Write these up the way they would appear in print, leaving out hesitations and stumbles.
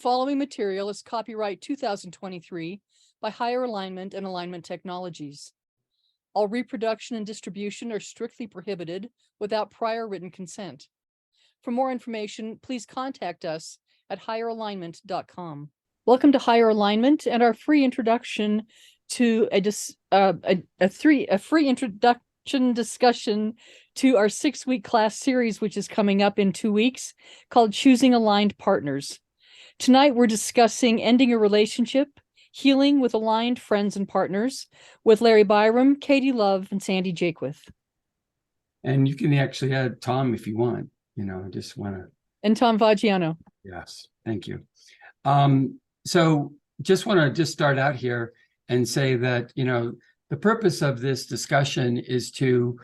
following material is copyright 2023 by Higher Alignment and Alignment Technologies. All reproduction and distribution are strictly prohibited without prior written consent. For more information, please contact us at higheralignment.com. Welcome to Higher Alignment and our free introduction to a free introduction discussion to our 6-week class series, which is coming up in 2 weeks, called Choosing Aligned Partners. Tonight, we're discussing ending a relationship, healing with aligned friends and partners with Larry Byram, Katie Love, and Sandy Jaquith. And you can actually add Tom if you want, I just want to. And Tom Vaggiano. Yes, thank you. So just want to start out here and say that, the purpose of this discussion is to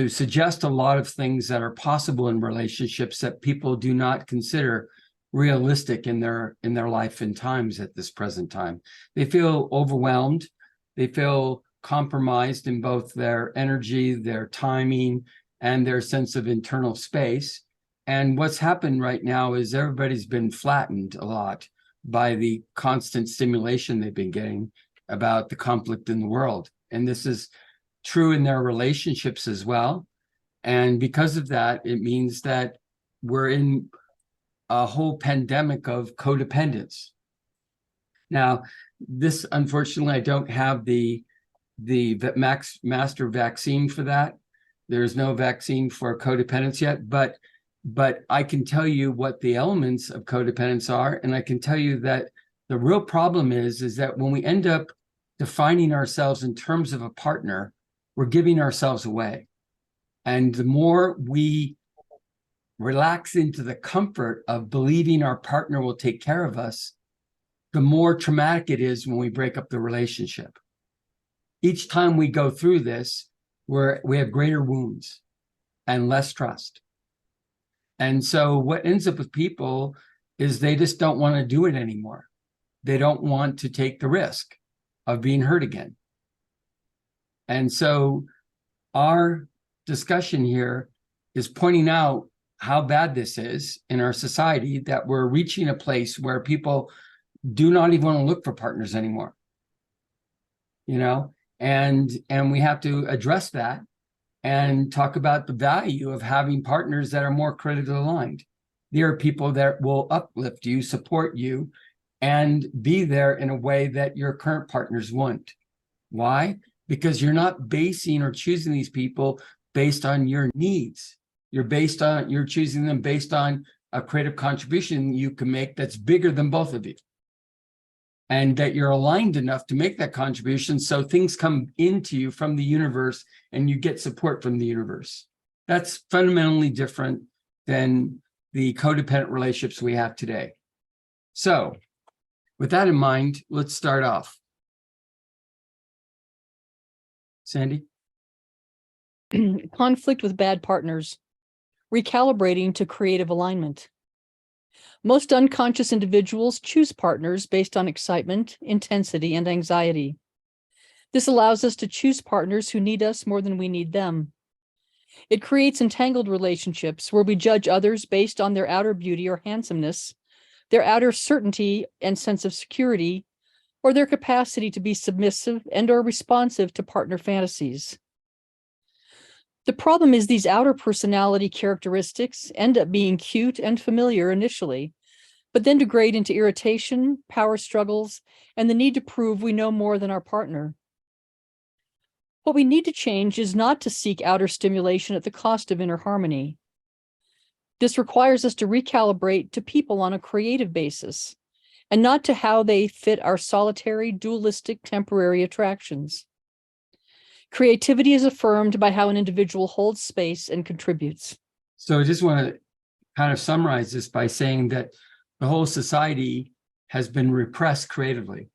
suggest a lot of things that are possible in relationships that people do not consider realistic in their life and times at this present time. They feel overwhelmed. They feel compromised in both their energy, their timing, and their sense of internal space. And what's happened right now is everybody's been flattened a lot by the constant stimulation they've been getting about the conflict in the world. And this is true in their relationships as well. And because of that, it means that we're in a whole pandemic of codependence. Now, this, unfortunately, I don't have the master vaccine for that. There's no vaccine for codependence yet, but I can tell you what the elements of codependence are. And I can tell you that the real problem is that when we end up defining ourselves in terms of a partner, we're giving ourselves away. And the more we relax into the comfort of believing our partner will take care of us, the more traumatic it is when we break up the relationship. Each time we go through this, we have greater wounds and less trust. And so what ends up with people is they just don't want to do it anymore. They don't want to take the risk of being hurt again. And so our discussion here is pointing out how bad this is in our society, that we're reaching a place where people do not even want to look for partners anymore. And we have to address that and talk about the value of having partners that are more critically aligned. They are people that will uplift you, support you, and be there in a way that your current partners won't. Why? Because you're not basing or choosing these people based on your needs. You're choosing them based on a creative contribution you can make that's bigger than both of you. And that you're aligned enough to make that contribution so things come into you from the universe and you get support from the universe. That's fundamentally different than the codependent relationships we have today. So with that in mind, let's start off. Sandy? Conflict with bad partners. Recalibrating to creative alignment. Most unconscious individuals choose partners based on excitement, intensity, and anxiety. This allows us to choose partners who need us more than we need them. It creates entangled relationships where we judge others based on their outer beauty or handsomeness, their outer certainty and sense of security, or their capacity to be submissive and/or responsive to partner fantasies. The problem is these outer personality characteristics end up being cute and familiar initially, but then degrade into irritation, power struggles, and the need to prove we know more than our partner. What we need to change is not to seek outer stimulation at the cost of inner harmony. This requires us to recalibrate to people on a creative basis, and not to how they fit our solitary, dualistic, temporary attractions. Creativity is affirmed by how an individual holds space and contributes. So I just want to kind of summarize this by saying that the whole society has been repressed creatively.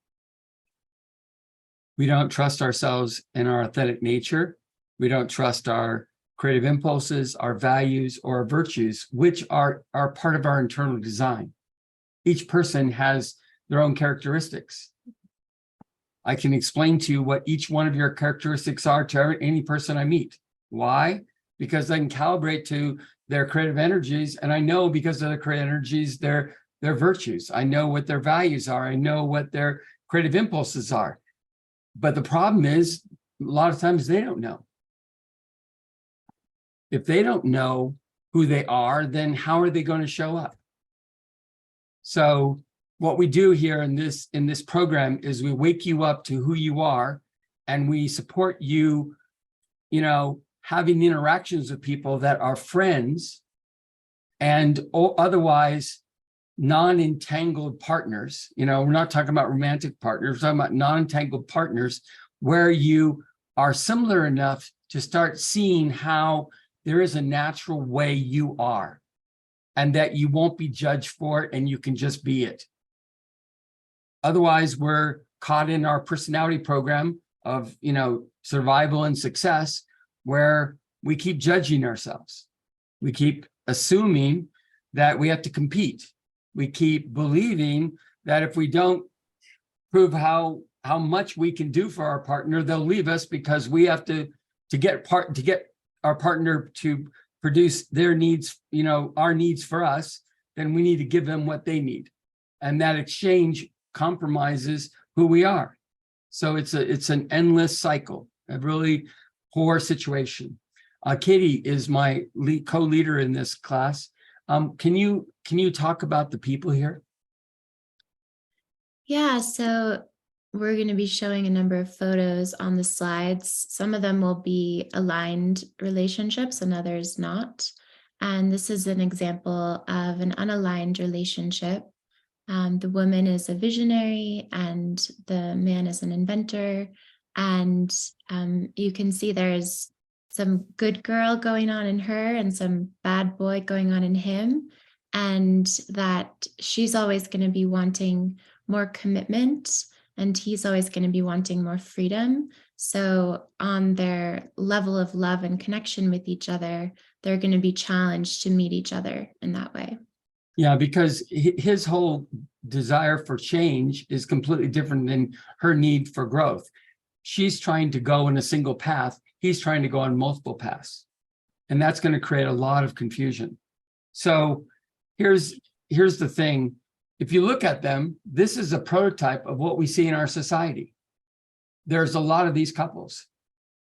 We don't trust ourselves in our authentic nature. We don't trust our creative impulses, our values, or our virtues, which are part of our internal design. Each person has their own characteristics. I can explain to you what each one of your characteristics are to any person I meet. Why? Because I can calibrate to their creative energies, and I know because of their creative energies, they're their virtues. I know what their values are. I know what their creative impulses are. But the problem is, a lot of times they don't know. If they don't know who they are, then how are they going to show up? So what we do here in this program is we wake you up to who you are, and we support you, having interactions with people that are friends and otherwise non-entangled partners. We're not talking about romantic partners, we're talking about non-entangled partners where you are similar enough to start seeing how there is a natural way you are and that you won't be judged for it and you can just be it. Otherwise, we're caught in our personality program of, survival and success, where we keep judging ourselves. We keep assuming that we have to compete. We keep believing that if we don't prove how much we can do for our partner, they'll leave us because we have to get our partner to produce their needs, our needs for us, then we need to give them what they need. And that exchange compromises who we are. So it's an endless cycle, a really poor situation. Katie is my co-leader in this class. Can you talk about the people here? Yeah, so we're going to be showing a number of photos on the slides. Some of them will be aligned relationships and others not. And this is an example of an unaligned relationship. The woman is a visionary and the man is an inventor. And you can see there's some good girl going on in her and some bad boy going on in him. And that she's always going to be wanting more commitment and he's always going to be wanting more freedom. So on their level of love and connection with each other, they're going to be challenged to meet each other in that way. Yeah, because his whole desire for change is completely different than her need for growth. She's trying to go in a single path. He's trying to go on multiple paths. And that's going to create a lot of confusion. So here's the thing. If you look at them, this is a prototype of what we see in our society. There's a lot of these couples.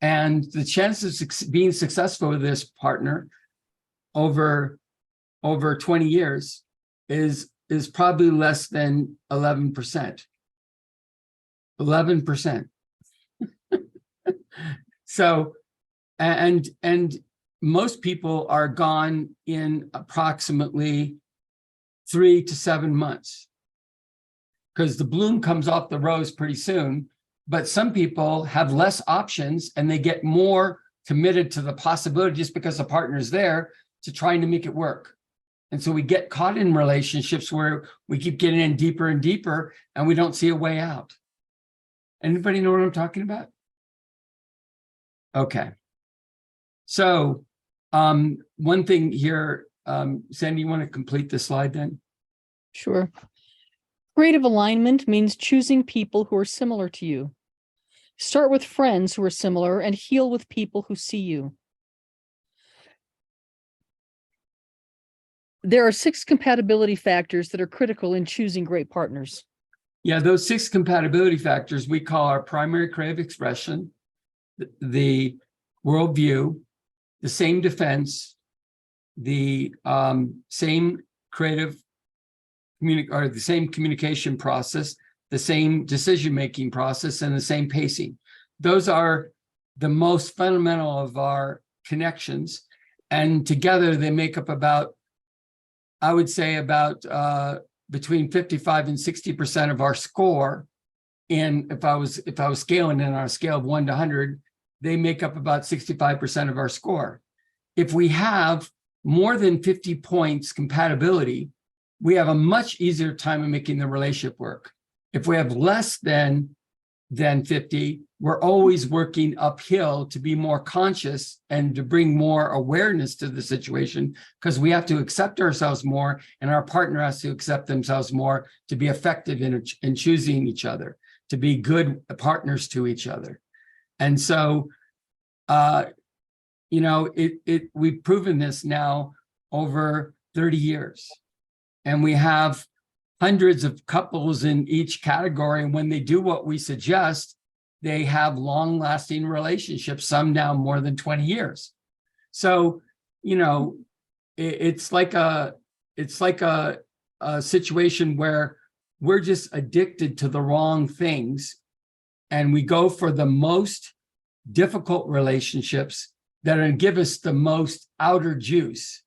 And the chances of being successful with this partner over 20 years is probably less than 11%. 11%. So, and most people are gone in approximately 3 to 7 months, because the bloom comes off the rose pretty soon. But some people have less options and they get more committed to the possibility just because the partner's there to trying to make it work. And so we get caught in relationships where we keep getting in deeper and deeper and we don't see a way out. Anybody know what I'm talking about? Okay. So one thing here, Sandy, you want to complete the slide then? Sure. Creative alignment means choosing people who are similar to you. Start with friends who are similar and heal with people who see you. There are 6 compatibility factors that are critical in choosing great partners. Yeah, those 6 compatibility factors we call our primary creative expression, the worldview, the same defense, the same creative the same communication process, the same decision-making process, and the same pacing. Those are the most fundamental of our connections. And together they make up about, I would say about between 55 and 60% of our score. And if I was scaling in our scale of 1 to 100, they make up about 65% of our score. If we have more than 50 points compatibility, we have a much easier time of making the relationship work. If we have less than 50, we're always working uphill to be more conscious and to bring more awareness to the situation, because we have to accept ourselves more and our partner has to accept themselves more to be effective in choosing each other, to be good partners to each other. And so, we've proven this now over 30 years. And we have hundreds of couples in each category. And when they do what we suggest, they have long-lasting relationships, some now more than 20 years. So, you know, it's like a situation where we're just addicted to the wrong things, and we go for the most difficult relationships that are going to give us the most outer juice.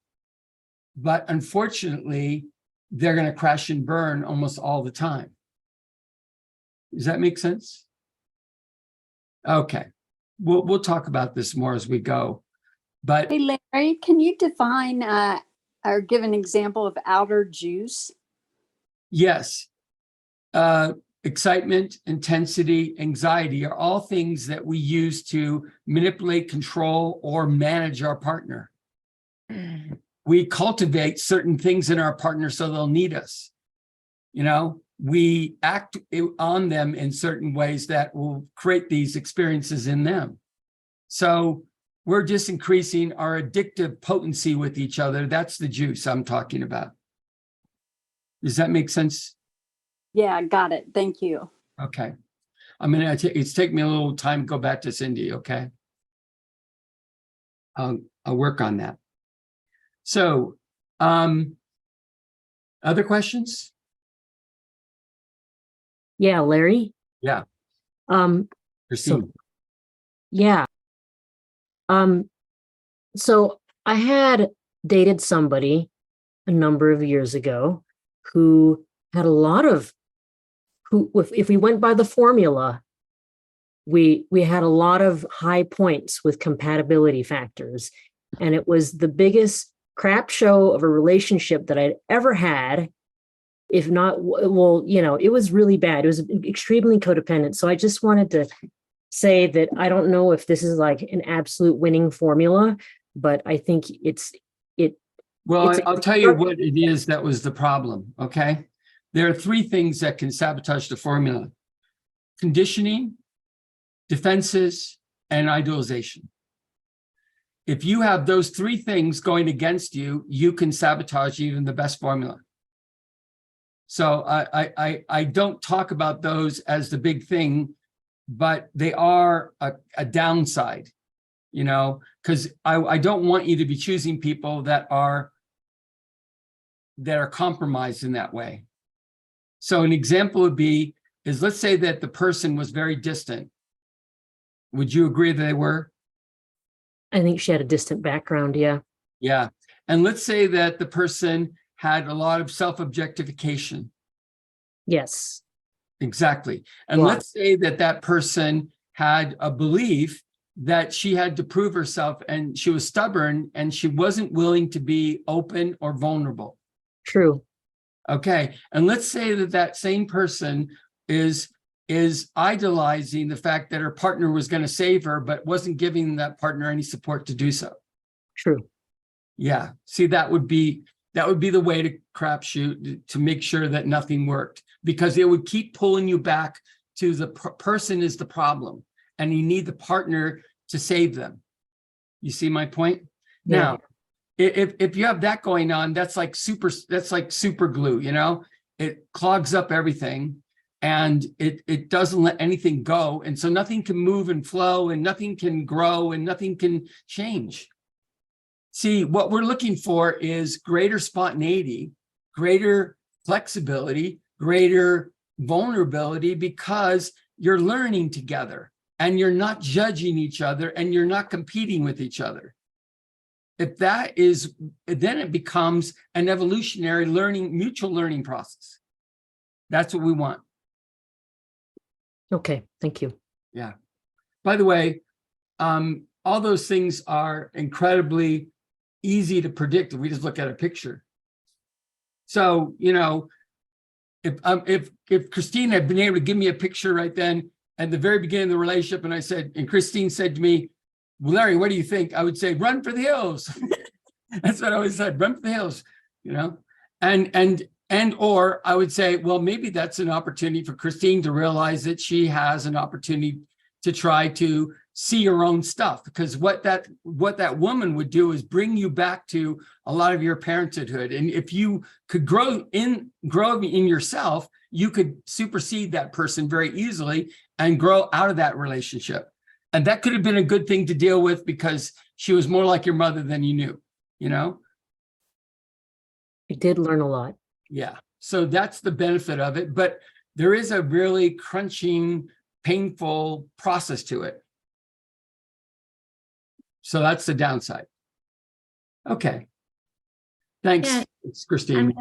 But unfortunately, they're going to crash and burn almost all the time. Does that make sense? Okay, we'll talk about this more as we go. But Hey, Larry, can you define or give an example of outer juice? yes, excitement, intensity, anxiety are all things that we use to manipulate, control, or manage our partner. We cultivate certain things in our partner so they'll need us. You know, we act on them in certain ways that will create these experiences in them. So we're just increasing our addictive potency with each other. That's the juice I'm talking about. Does that make sense? Yeah, got it. Thank you. Okay. It's taken me a little time to go back to Cindy, okay? I'll work on that. So, other questions? Yeah, Larry. Yeah. So yeah. So I had dated somebody a number of years ago who had a lot of if we went by the formula, we had a lot of high points with compatibility factors. And it was the biggest crap show of a relationship that I'd ever had. If not, well, you know, it was really bad. It was extremely codependent. So I just wanted to say that I don't know if this is like an absolute winning formula, but I think Well, I'll tell you what it is that was the problem, okay? There are three things that can sabotage the formula: conditioning, defenses, and idealization. If you have those three things going against you, you can sabotage even the best formula. So I don't talk about those as the big thing, but they are a downside, you know, because I don't want you to be choosing people that are compromised in that way. So an example would be, let's say that the person was very distant. Would you agree that they were? I think she had a distant background. Yeah. Yeah. And let's say that the person had a lot of self-objectification. Yes. Exactly. And Yeah. let's say that that person had a belief that she had to prove herself, and she was stubborn and she wasn't willing to be open or vulnerable. True. Okay. And let's say that that same person is idolizing the fact that her partner was going to save her, but wasn't giving that partner any support to do so. True. Yeah. See, that would be the way to crapshoot, to make sure that nothing worked, because it would keep pulling you back to the person is the problem, and you need the partner to save them. You see my point? Yeah. Now, if you have that going on, that's like super glue, you know, it clogs up everything, and it doesn't let anything go. And so nothing can move and flow, and nothing can grow, and nothing can change. See, what we're looking for is greater spontaneity, greater flexibility, greater vulnerability, because you're learning together and you're not judging each other and you're not competing with each other. If that is, then it becomes an evolutionary learning, mutual learning process. That's what we want. Okay. Thank you. Yeah. By the way, all those things are incredibly easy to predict if we just look at a picture. So, you know, if Christine had been able to give me a picture right then at the very beginning of the relationship, and Christine said to me, "Well, Larry, what do you think?" I would say, "Run for the hills." That's what I always said, run for the hills, you know, or I would say, well, maybe that's an opportunity for Christine to realize that she has an opportunity to try to see your own stuff, because what that woman would do is bring you back to a lot of your parenthood. And if you could grow in yourself, you could supersede that person very easily and grow out of that relationship. And that could have been a good thing to deal with because she was more like your mother than you knew, you know? I did learn a lot. Yeah. So that's the benefit of it. But there is a really crunching, painful process to it. So that's the downside. Okay. Thanks, Yeah, Christine.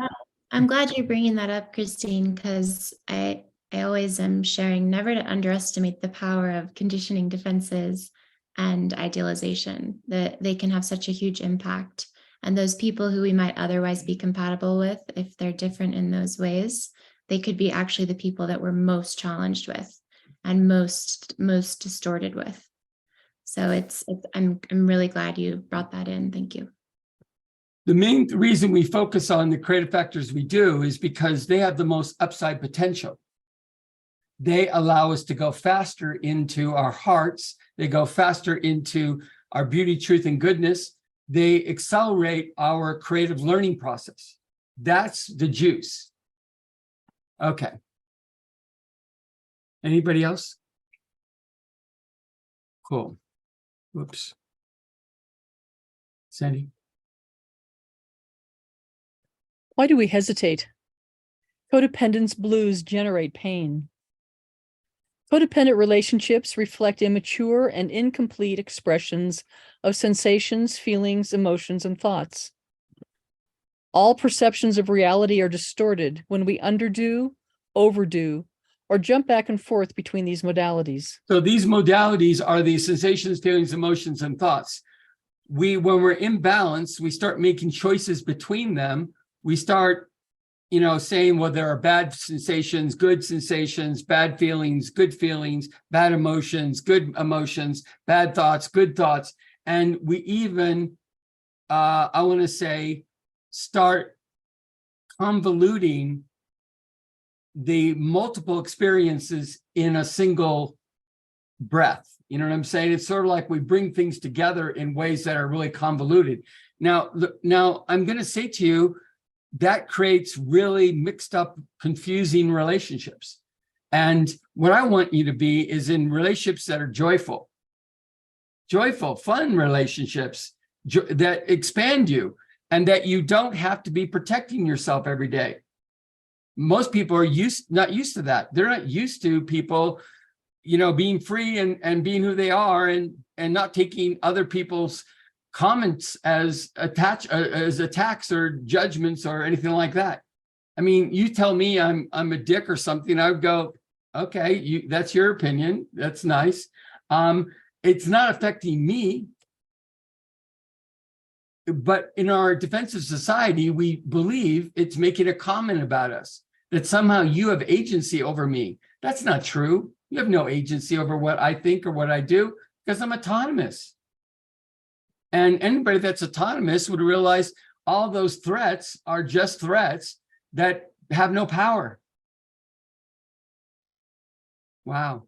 I'm glad you're bringing that up, Christine, because I always am sharing never to underestimate the power of conditioning defenses and idealization, that they can have such a huge impact. And those people who we might otherwise be compatible with, if they're different in those ways, they could be actually the people that we're most challenged with and most distorted with. So I'm really glad you brought that in. Thank you. The main reason we focus on the creative factors we do is because they have the most upside potential. They allow us to go faster into our hearts. They go faster into our beauty, truth, and goodness. They accelerate our creative learning process. That's the juice. Okay. Anybody else? Cool. Whoops. Sandy? Why do we hesitate? Codependence blues generate pain. Codependent relationships reflect immature and incomplete expressions of sensations, feelings, emotions, and thoughts. All perceptions of reality are distorted when we underdo, overdo, or jump back and forth between these modalities. So these modalities are the sensations, feelings, emotions, and thoughts. When we're in balance, we start making choices between them. We start, saying, well, there are bad sensations, bad feelings, good feelings, bad emotions, good emotions, bad thoughts, good thoughts. And we even, I want to say, start convoluting the multiple experiences in a single breath. You know what I'm saying? It's sort of like we bring things together in ways that are really convoluted. Now I'm going to say to you, that creates really mixed up, confusing relationships. And what I want you to be is in relationships that are joyful, fun relationships that expand you, and that you don't have to be protecting yourself every day. Most people are not used to that. They're not used to people, being free and being who they are and not taking other people's comments as attacks or judgments or anything like that. I mean, you tell me I'm a dick or something, I would go, okay, that's your opinion. That's nice. It's not affecting me. But in our defensive society, we believe it's making a comment about us, that somehow you have agency over me. That's not true. You have no agency over what I think or what I do, because I'm autonomous. And anybody that's autonomous would realize all those threats are just threats that have no power. Wow.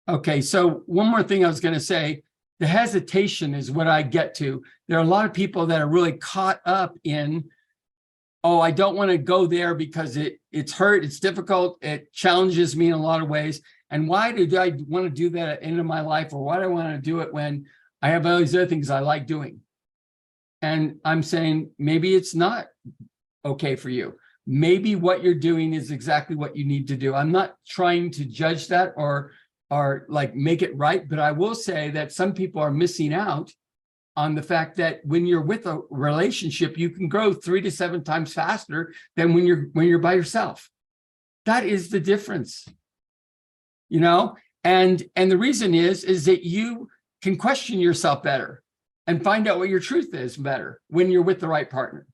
Okay, so one more thing I was going to say. The hesitation is what I get to. There are a lot of people that are really caught up in, oh, I don't want to go there because it's hurt, it's difficult, it challenges me in a lot of ways. And why do I want to do that at the end of my life? Or why do I want to do it when I have all these other things I like doing? And I'm saying, maybe it's not okay for you. Maybe what you're doing is exactly what you need to do. I'm not trying to judge that or like make it right, but I will say that some people are missing out on the fact that when you're with a relationship, you can grow 3 to 7 times faster than when you're by yourself. That is the difference, and the reason is that you can question yourself better and find out what your truth is better when you're with the right partner.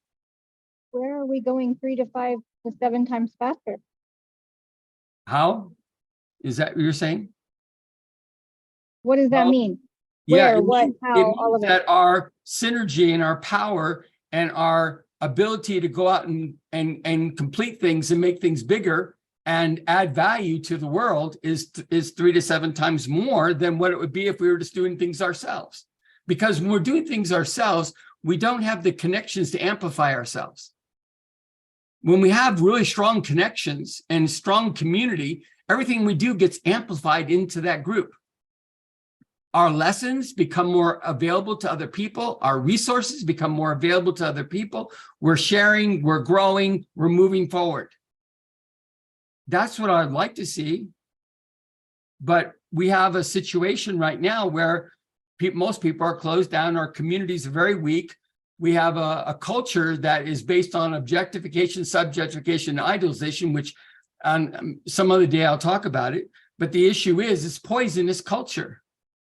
Where are we going 3 to 5 to 7 times faster? How is that what you're saying? What does that mean? Yeah, Where, what, how, all of it. That our synergy and our power and our ability to go out and complete things and make things bigger and add value to the world is 3 to 7 times more than what it would be if we were just doing things ourselves. Because when we're doing things ourselves, we don't have the connections to amplify ourselves. When we have really strong connections and strong community, everything we do gets amplified into that group. Our lessons become more available to other people. Our resources become more available to other people. We're sharing, we're growing, we're moving forward. That's what I'd like to see. But we have a situation right now where most people are closed down. Our communities are very weak. We have a culture that is based on objectification, subjectification, and idolization, which on some other day I'll talk about it. But the issue is, it's poisonous culture.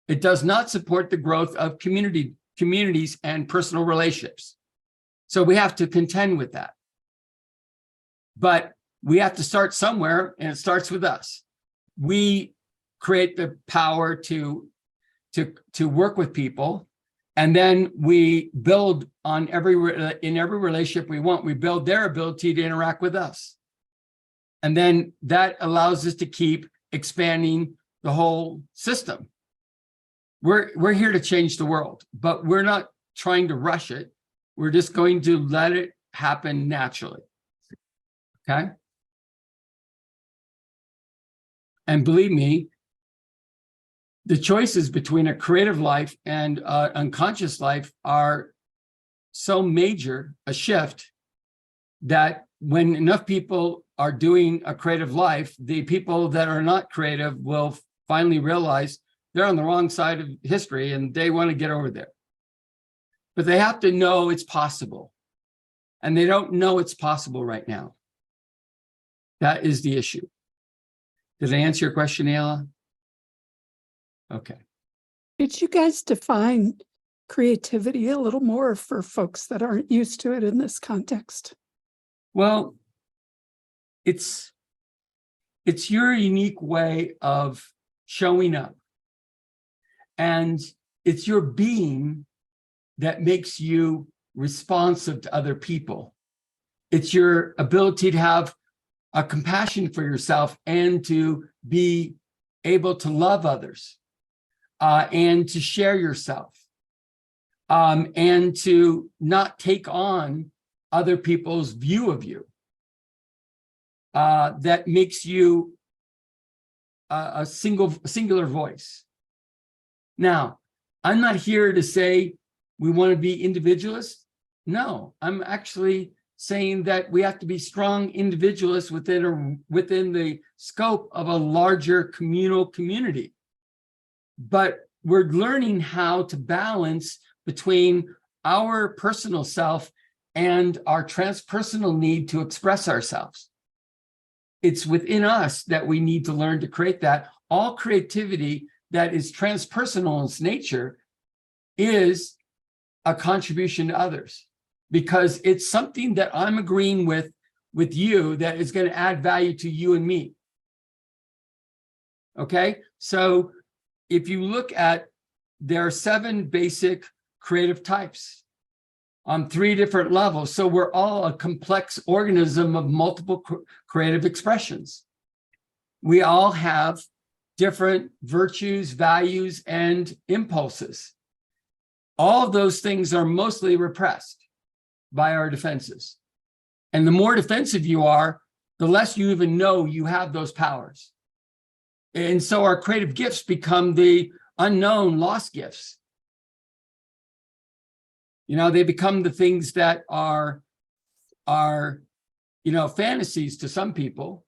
It does not support the growth of communities and personal relationships. So we have to contend with that. But we have to start somewhere, and it starts with us. We create the power to work with people, and then we build on in every relationship we want. We build their ability to interact with us, and then that allows us to keep expanding the whole system. We're here to change the world, but we're not trying to rush it. We're just going to let it happen naturally. Okay? And believe me, the choices between a creative life and unconscious life are so major a shift that when enough people are doing a creative life, the people that are not creative will finally realize they're on the wrong side of history and they want to get over there. But they have to know it's possible. And they don't know it's possible right now. That is the issue. Did I answer your question, Ayla? Okay. Could you guys define creativity a little more for folks that aren't used to it in this context? Well, it's your unique way of showing up. And it's your being that makes you responsive to other people. It's your ability to have a compassion for yourself and to be able to love others and to share yourself and to not take on other people's view of you. That makes you a singular voice. Now, I'm not here to say we want to be individualists. No, I'm actually saying that we have to be strong individualists within the scope of a larger communal community. But we're learning how to balance between our personal self and our transpersonal need to express ourselves. It's within us that we need to learn to create that. All creativity that is transpersonal in its nature is a contribution to others, because it's something that I'm agreeing with you that is going to add value to you and me. Okay, so if you look at, there are 7 basic creative types on 3 different levels. So we're all a complex organism of multiple creative expressions. We all have different virtues, values, and impulses. All of those things are mostly repressed by our defenses. And the more defensive you are, the less you even know you have those powers. And so our creative gifts become the unknown lost gifts. You know, they become the things that are fantasies to some people,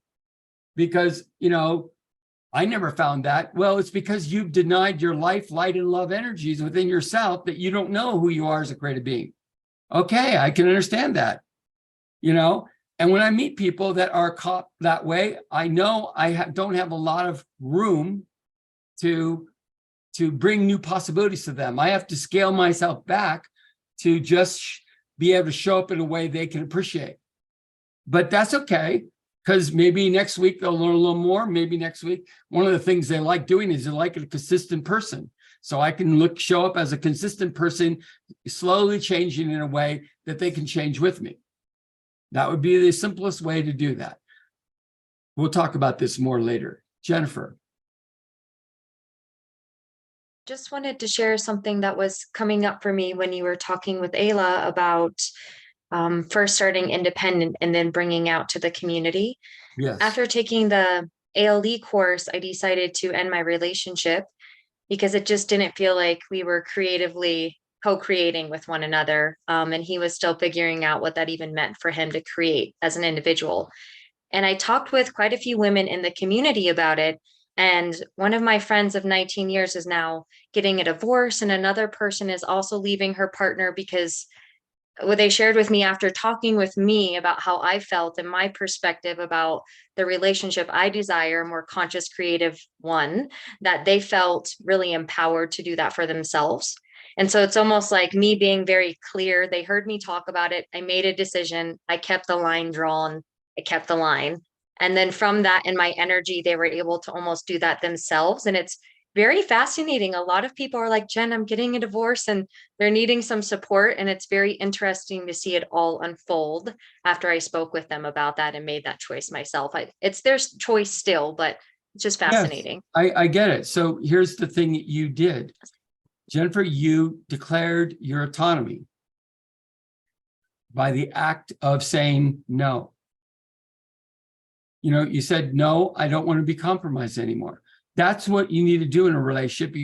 because, I never found that. Well, it's because you've denied your life, light, and love energies within yourself that you don't know who you are as a creative being. Okay, I can understand that, And when I meet people that are caught that way, I know I don't have a lot of room to bring new possibilities to them. I have to scale myself back to just be able to show up in a way they can appreciate. But that's okay, because maybe next week they'll learn a little more. Maybe next week, one of the things they like doing is they like a consistent person. So I can show up as a consistent person, slowly changing in a way that they can change with me. That would be the simplest way to do that. We'll talk about this more later. Jennifer. Just wanted to share something that was coming up for me when you were talking with Ayla about first starting independent and then bringing out to the community. Yes. After taking the ALE course, I decided to end my relationship because it just didn't feel like we were creatively co-creating with one another. And he was still figuring out what that even meant for him to create as an individual. And I talked with quite a few women in the community about it. And one of my friends of 19 years is now getting a divorce, and another person is also leaving her partner because what they shared with me after talking with me about how I felt and my perspective about the relationship I desire, a more conscious, creative one, that they felt really empowered to do that for themselves. And so it's almost like me being very clear. They heard me talk about it. I made a decision. I kept the line drawn. I kept the line. And then from that and my energy, they were able to almost do that themselves. And it's very fascinating. A lot of people are like, Jen, I'm getting a divorce and they're needing some support. And it's very interesting to see it all unfold after I spoke with them about that and made that choice myself. It's their choice still, but it's just fascinating. Yes, I get it. So here's the thing that you did. Jennifer, you declared your autonomy by the act of saying no. You know, you said, no, I don't want to be compromised anymore. That's what you need to do in a relationship.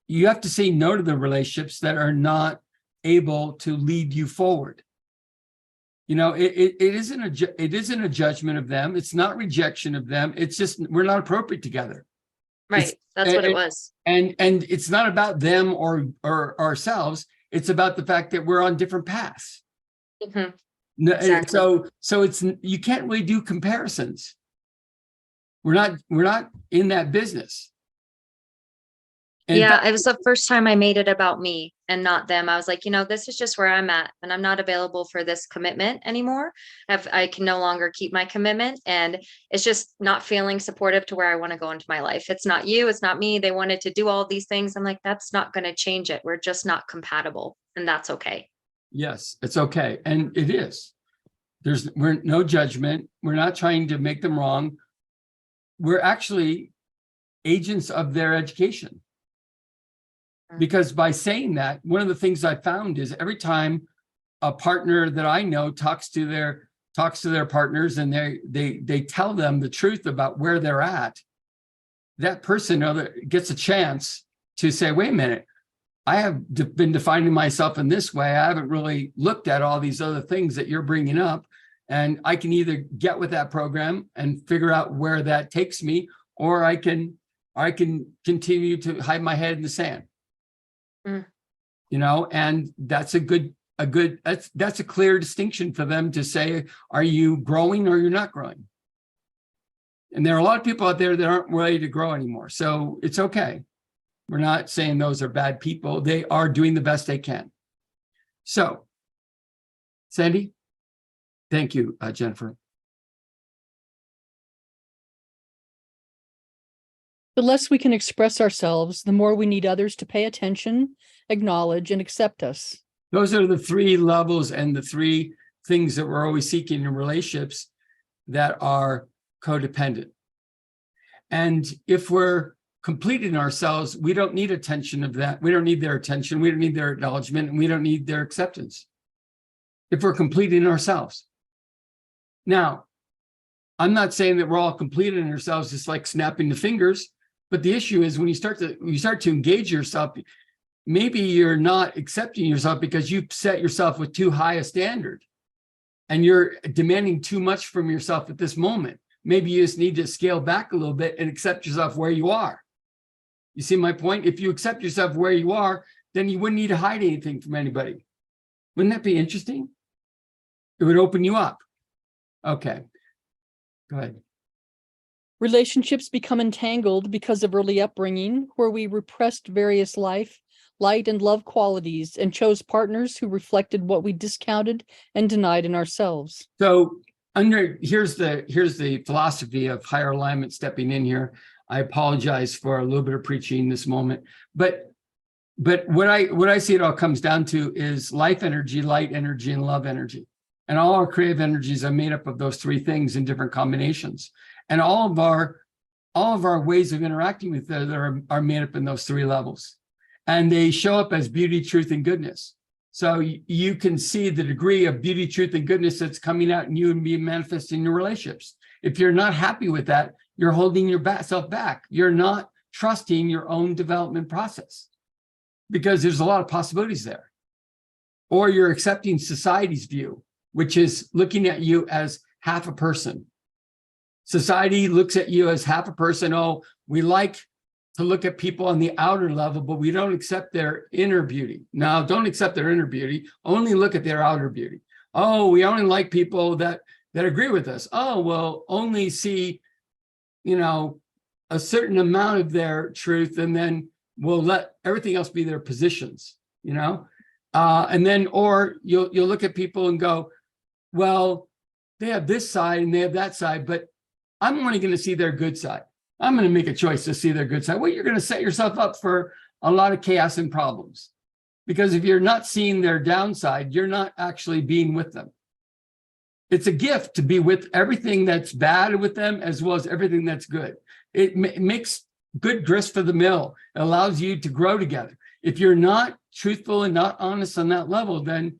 You have to say no to the relationships that are not able to lead you forward. You know, it isn't a judgment of them. It's not rejection of them. It's just, we're not appropriate together. Right. That's what it was. And it's not about them or ourselves. It's about the fact that we're on different paths. Mm-hmm. No, Exactly. so it's, you can't really do comparisons. We're not in that business. And in Yeah, fact, it was the first time I made it about me and not them. I was like, this is just where I'm at, and I'm not available for this commitment anymore. I can no longer keep my commitment, and it's just not feeling supportive to where I want to go into my life. It's not you, it's not me. They wanted to do all these things. I'm like, that's not going to change it. We're just not compatible, and that's okay. yes, it's okay. And it is. We're no judgment. We're not trying to make them wrong. We're actually agents of their education. Because by saying that, one of the things I found is every time a partner that I know talks to their partners and they tell them the truth about where they're at, that person gets a chance to say, wait a minute, I have been defining myself in this way. I haven't really looked at all these other things that you're bringing up. And I can either get with that program and figure out where that takes me, or I can continue to hide my head in the sand. Mm. You know, and that's that's a clear distinction for them to say, are you growing or you're not growing? And there are a lot of people out there that aren't ready to grow anymore. So it's okay. We're not saying those are bad people. They are doing the best they can. So, Sandy, thank you, Jennifer. The less we can express ourselves, the more we need others to pay attention, acknowledge, and accept us. Those are the three levels and the three things that we're always seeking in relationships that are codependent. And if we're complete in ourselves, we don't need attention of that. We don't need their attention. We don't need their acknowledgement, and we don't need their acceptance. If we're complete in ourselves. Now, I'm not saying that we're all complete in ourselves, just like snapping the fingers. But the issue is when you start to engage yourself, maybe you're not accepting yourself because you've set yourself with too high a standard and you're demanding too much from yourself at this moment. Maybe you just need to scale back a little bit and accept yourself where you are. You see my point? If you accept yourself where you are, then you wouldn't need to hide anything from anybody. Wouldn't that be interesting? It would open you up. Okay, go ahead. Relationships become entangled because of early upbringing, where we repressed various light, and love qualities and chose partners who reflected what we discounted and denied in ourselves. So here's the philosophy of higher alignment stepping in here. I apologize for a little bit of preaching this moment, but what I see it all comes down to is life energy, light energy, and love energy. And all our creative energies are made up of those three things in different combinations. And all of our ways of interacting with each other are made up in those three levels. And they show up as beauty, truth, and goodness. So you can see the degree of beauty, truth, and goodness that's coming out in you and being manifested in your relationships. If you're not happy with that, you're holding yourself back. You're not trusting your own development process because there's a lot of possibilities there. Or you're accepting society's view, which is looking at you as half a person. Society looks at you as half a person. Oh, we like to look at people on the outer level, but we don't accept their inner beauty. Now, don't accept their inner beauty. Only look at their outer beauty. Oh, we only like people that agree with us. Oh, well, only see, a certain amount of their truth, and then we'll let everything else be their positions, and then, or you'll look at people and go, well, they have this side and they have that side, but I'm only going to see their good side. I'm going to make a choice to see their good side. Well, you're going to set yourself up for a lot of chaos and problems, because if you're not seeing their downside, you're not actually being with them. It's a gift to be with everything that's bad with them as well as everything that's good. It makes good grist for the mill. It allows you to grow together. If you're not truthful and not honest on that level, then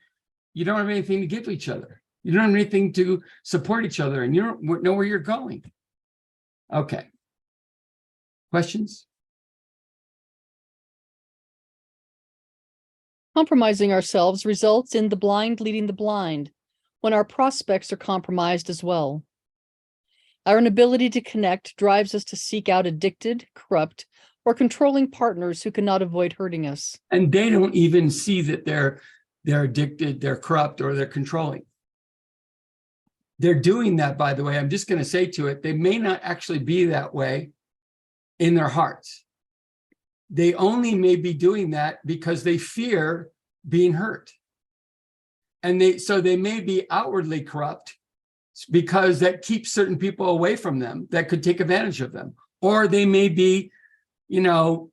you don't have anything to give each other. You don't have anything to support each other, and you don't know where you're going. Okay. Questions? Compromising ourselves results in the blind leading the blind when our prospects are compromised as well. Our inability to connect drives us to seek out addicted, corrupt, or controlling partners who cannot avoid hurting us. And they don't even see that they're addicted, they're corrupt, or they're controlling. They're doing that, by the way. I'm just going to say to it, they may not actually be that way in their hearts. They only may be doing that because they fear being hurt. And so they may be outwardly corrupt because that keeps certain people away from them that could take advantage of them. Or they may be, I'm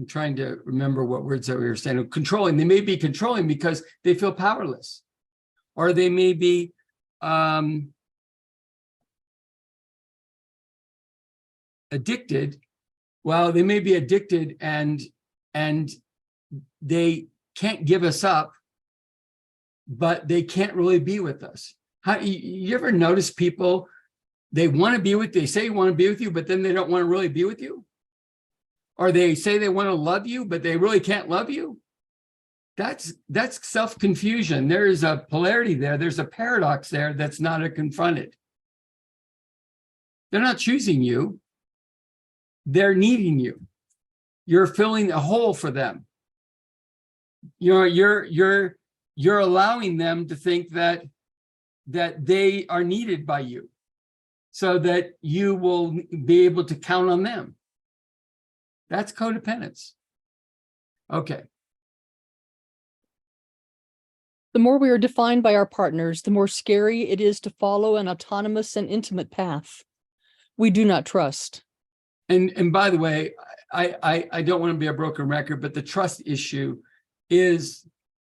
trying to remember what words that we were saying. Controlling. They may be controlling because they feel powerless. Or they may be addicted. Well, they may be addicted and they can't give us up, but they can't really be with us. You ever notice people, they want to be with you, they say they want to be with you, but then they don't want to really be with you? Or they say they want to love you, but they really can't love you? That's self-confusion. There is a polarity there. There's a paradox there that's not confronted. They're not choosing you. They're needing you. You're filling a hole for them. You're allowing them to think that they are needed by you, so that you will be able to count on them. That's codependence. Okay. The more we are defined by our partners, the more scary it is to follow an autonomous and intimate path we do not trust. And by the way, I don't want to be a broken record, but the trust issue is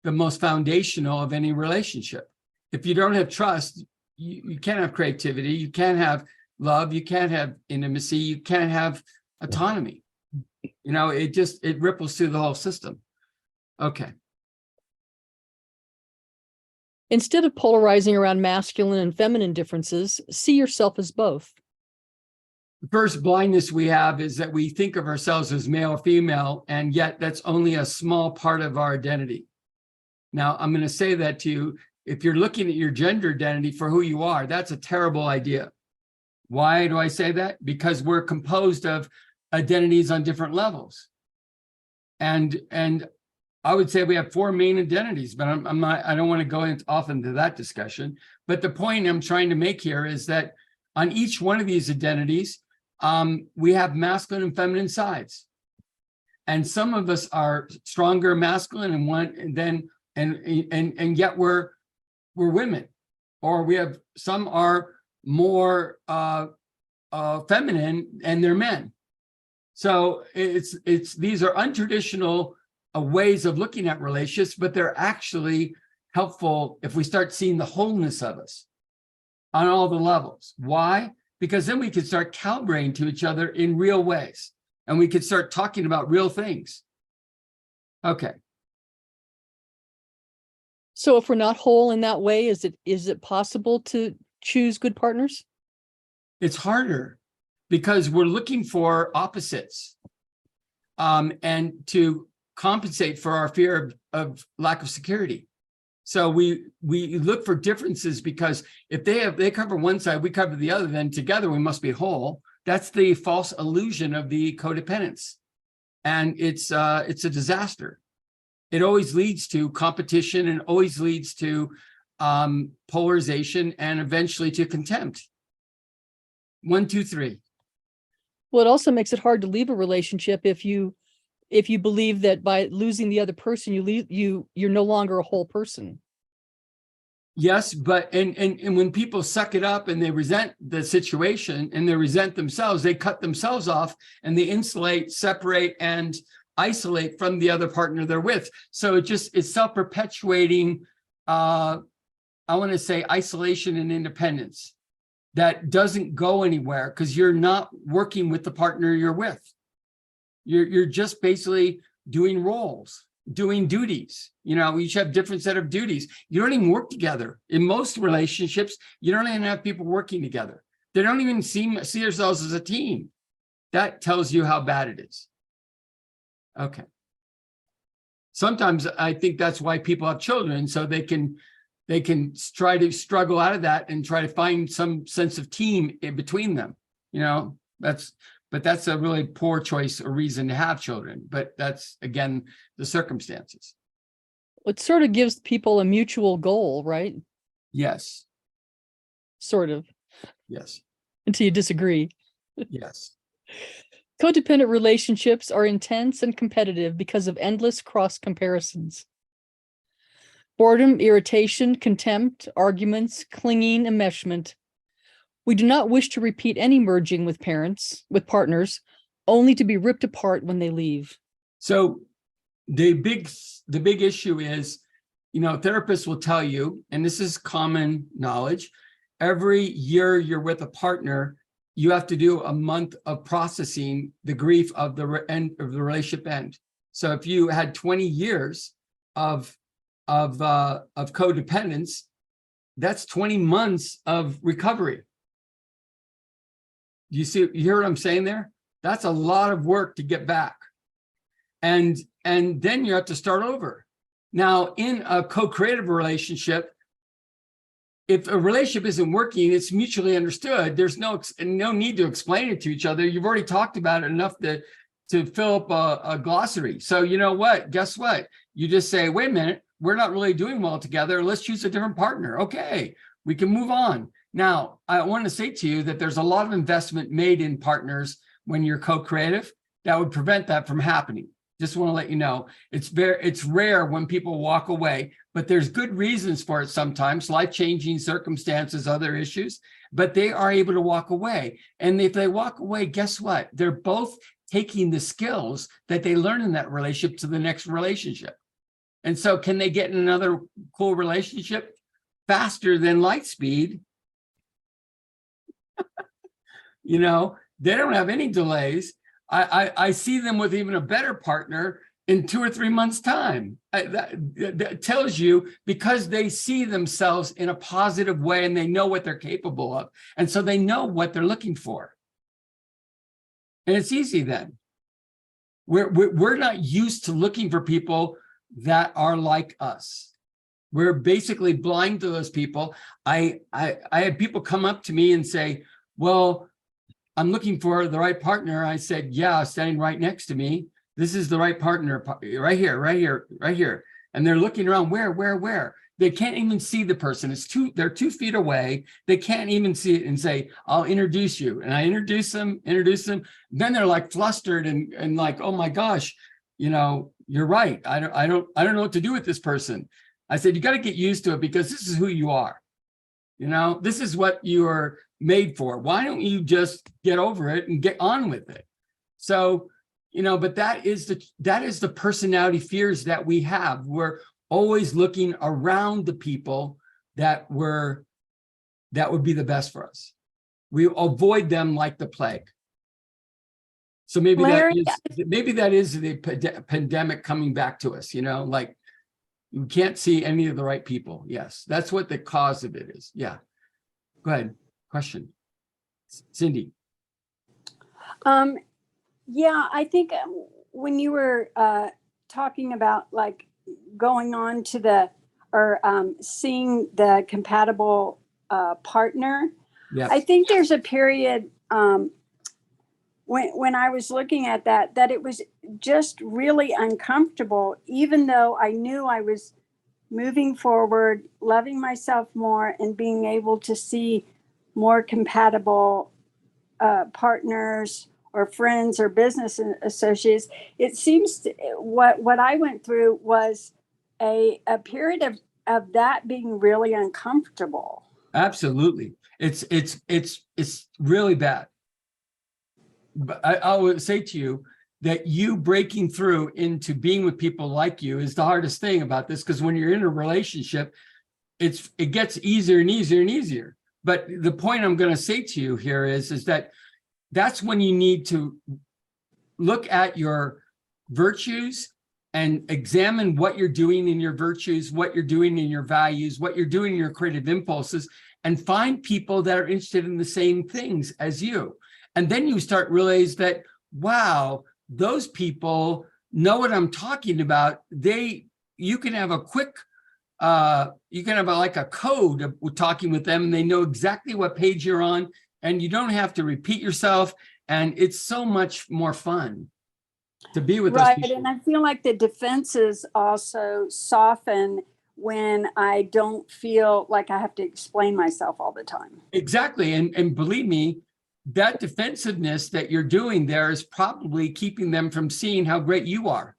the most foundational of any relationship. If you don't have trust, you can't have creativity, you can't have love, you can't have intimacy, you can't have autonomy. It ripples through the whole system. Okay. Instead of polarizing around masculine and feminine differences, see yourself as both. The first blindness we have is that we think of ourselves as male or female, and yet that's only a small part of our identity. Now, I'm going to say that to you. If you're looking at your gender identity for who you are, that's a terrible idea. Why do I say that? Because we're composed of identities on different levels. And I would say we have four main identities, but I don't want to go off into that discussion. But the point I'm trying to make here is that on each one of these identities, we have masculine and feminine sides. And some of us are stronger masculine and yet we're women, or we have some are more feminine and they're men. So these are untraditional ways of looking at relationships, but they're actually helpful if we start seeing the wholeness of us on all the levels. Why? Because then we could start calibrating to each other in real ways, and we could start talking about real things. Okay. So if we're not whole in that way, is it possible to choose good partners? It's harder because we're looking for opposites, and to compensate for our fear of lack of security. So we look for differences, because if they cover one side, we cover the other, then together we must be whole. That's the false illusion of the codependence, and it's a disaster. It always leads to competition, and always leads to polarization, and eventually to contempt. 1, 2, 3. Well, it also makes it hard to leave a relationship if you believe that by losing the other person, you're no longer a whole person. Yes, but and when people suck it up and they resent the situation and they resent themselves, they cut themselves off and they insulate, separate, and isolate from the other partner they're with. So it's self-perpetuating, I want to say, isolation and independence that doesn't go anywhere, because you're not working with the partner you're with. You're just basically doing roles, doing duties. You know, we each have different set of duties. You don't even work together. In most relationships, you don't even have people working together. They don't even see themselves as a team. That tells you how bad it is. Okay. Sometimes I think that's why people have children, so they can try to struggle out of that and try to find some sense of team in between them. You know, but that's a really poor choice or reason to have children. But that's, again, the circumstances. It sort of gives people a mutual goal, right? Yes. Sort of, Yes. until you disagree. Yes. Codependent relationships are intense and competitive because of endless cross comparisons. Boredom, irritation, contempt, arguments, clinging, enmeshment. We do not wish to repeat any merging with partners, only to be ripped apart when they leave. So the big issue is, you know, therapists will tell you, and this is common knowledge, every year you're with a partner, you have to do a month of processing the grief of the end of the relationship end. So if you had 20 years of codependence, that's 20 months of recovery. You hear what I'm saying there? That's a lot of work to get back. And then you have to start over. Now, in a co-creative relationship, if a relationship isn't working, it's mutually understood. There's no need to explain it to each other. You've already talked about it enough to fill up a glossary. So you know what? Guess what? You just say, wait a minute, we're not really doing well together. Let's choose a different partner. Okay, we can move on. Now, I want to say to you that there's a lot of investment made in partners when you're co-creative that would prevent that from happening. Just want to let you know, it's rare when people walk away, but there's good reasons for it sometimes, life-changing circumstances, other issues, but they are able to walk away. And if they walk away, guess what? They're both taking the skills that they learn in that relationship to the next relationship. And so can they get in another cool relationship faster than light speed? You know, they don't have any delays. I see them with even a better partner in 2 or 3 months' time. That tells you, because they see themselves in a positive way and they know what they're capable of. And so they know what they're looking for. And it's easy then. We're not used to looking for people that are like us. We're basically blind to those people. I had people come up to me and say, well, I'm looking for the right partner. I said, yeah, standing right next to me. This is the right partner, right here, right here, right here. And they're looking around, where? They can't even see the person. They're 2 feet away. They can't even see it and say, I'll introduce you. And I introduce them. Then they're like flustered and like, oh my gosh, you know, you're right. I don't know what to do with this person. I said, you got to get used to it, because this is who you are. You know, this is what you are made for. Why don't you just get over it and get on with it? So, you know, but that is the personality fears that we have. always looking around the people that would be the best for us. We avoid them like the plague. So maybe Larry, that is the pandemic coming back to us, like you can't see any of the right people. Yes, that's what the cause of it is. Yeah. Go ahead. Question. Cindy. Yeah, I think when you were talking about like going on to seeing the compatible partner, Yeah. I think there's a period when I was looking at that it was just really uncomfortable, even though I knew I was moving forward, loving myself more, and being able to see more compatible partners or friends or business associates. It seems what I went through was a period of that being really uncomfortable. Absolutely. It's really bad. But I would say to you that you breaking through into being with people like you is the hardest thing about this, because when you're in a relationship, it gets easier and easier and easier. But the point I'm going to say to you here is that that's when you need to look at your virtues and examine what you're doing in your virtues, what you're doing in your values, what you're doing in your creative impulses, and find people that are interested in the same things as you. And then you start realize that, wow, those people know what I'm talking about. You can have a quick, you can have like a code of talking with them, and they know exactly what page you're on, and you don't have to repeat yourself. And it's so much more fun to be with those people. And I feel like the defenses also soften when I don't feel like I have to explain myself all the time. Exactly. And believe me, that defensiveness that you're doing there is probably keeping them from seeing how great you are.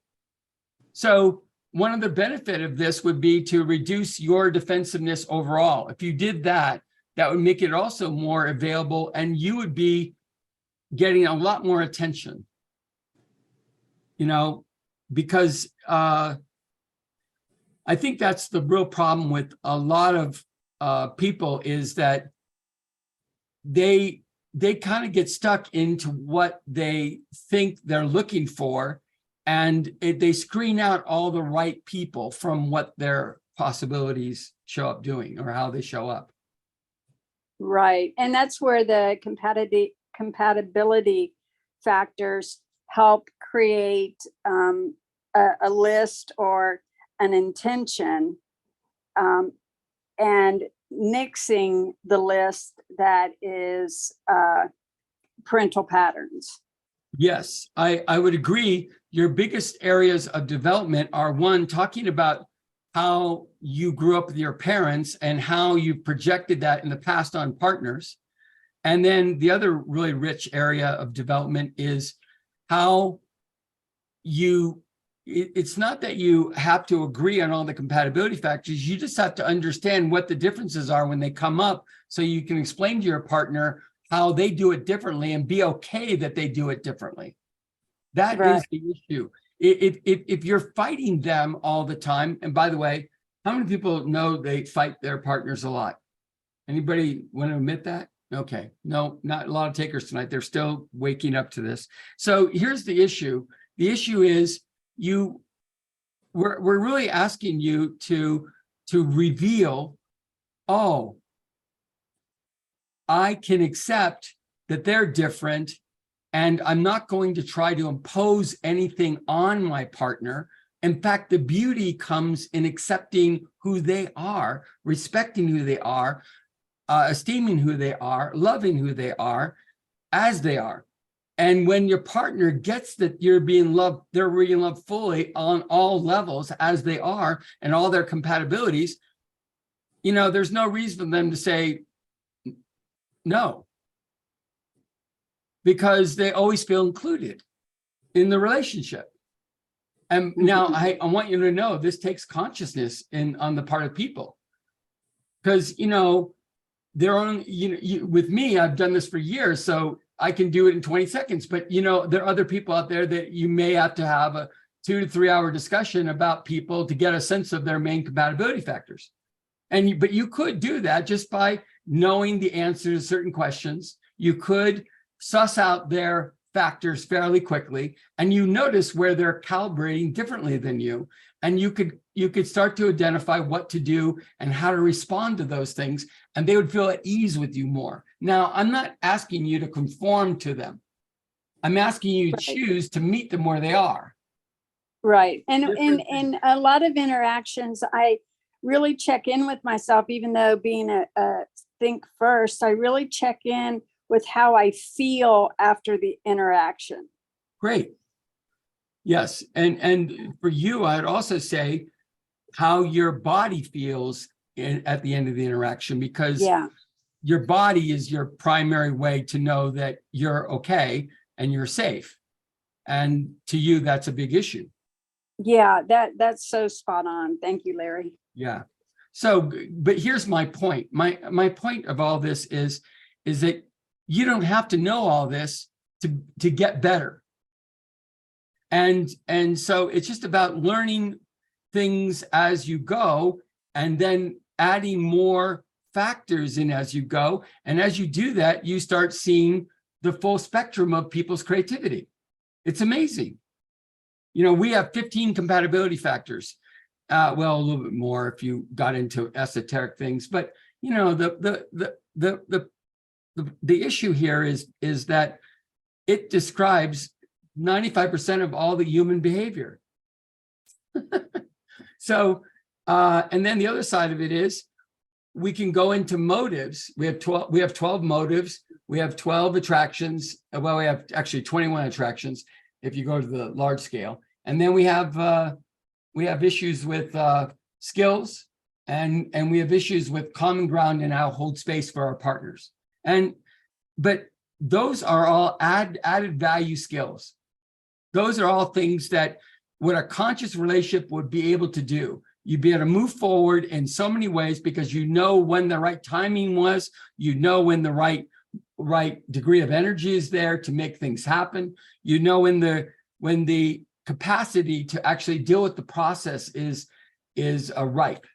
So one of the benefit of this would be to reduce your defensiveness overall. If you did that, that would make it also more available, and you would be getting a lot more attention, because I think that's the real problem with a lot of people, is that they kind of get stuck into what they think they're looking for, and they screen out all the right people from what their possibilities show up doing or how they show up. Right. And that's where the compatibility factors help create a list or an intention, and nixing the list that is parental patterns. Yes, I would agree. Your biggest areas of development are, one, talking about how you grew up with your parents and how you projected that in the past on partners. And then the other really rich area of development is how it's not that you have to agree on all the compatibility factors. You just have to understand what the differences are when they come up, so you can explain to your partner how they do it differently and be okay that they do it differently. That is the issue. If you're fighting them all the time, and by the way, how many people know they fight their partners a lot? Anybody want to admit that? Okay, no, not a lot of takers tonight. They're still waking up to this. So here's the issue. The issue is we're really asking you to reveal, oh, I can accept that they're different, and I'm not going to try to impose anything on my partner. In fact, the beauty comes in accepting who they are, respecting who they are, esteeming who they are, loving who they are as they are. And when your partner gets that you're being loved, they're being loved fully on all levels as they are, and all their compatibilities, there's no reason for them to say no, because they always feel included in the relationship. And now I want you to know this takes consciousness on the part of people, because they're on, with me, I've done this for years, so I can do it in 20 seconds. But there are other people out there that you may have to have 2 to 3 hour discussion about people to get a sense of their main compatibility factors. But you could do that just by knowing the answers to certain questions. You could suss out their factors fairly quickly, and you notice where they're calibrating differently than you. And you could start to identify what to do and how to respond to those things, and they would feel at ease with you more. Now, I'm not asking you to conform to them. I'm asking you to choose to meet them where they are. Right. And in a lot of interactions, I really check in with myself, even though being a think first, I really check in with how I feel after the interaction. Great. Yes. And for you, I'd also say how your body feels at the end of the interaction, because your body is your primary way to know that you're okay and you're safe. And to you, that's a big issue. Yeah, that's so spot on. Thank you, Larry. Yeah. So, but here's my point. My point of all this is that you don't have to know all this to get better. And so it's just about learning things as you go, and then adding more factors in as you go. And as you do that, you start seeing the full spectrum of people's creativity. It's amazing. You know, we have 15 compatibility factors. Well, a little bit more if you got into esoteric things, but you know, the issue here is that it describes 95% of all the human behavior. So, and then the other side of it is we can go into motives. We have 12 motives. We have 12 attractions. Well, we have actually 21 attractions if you go to the large scale. And then we have issues with skills, and we have issues with common ground and how to hold space for our partners. But those are all added value skills. Those are all things that what a conscious relationship would be able to do. You'd be able to move forward in so many ways because you know when the right timing was, you know when the right degree of energy is there to make things happen. You know when the capacity to actually deal with the process is ripe.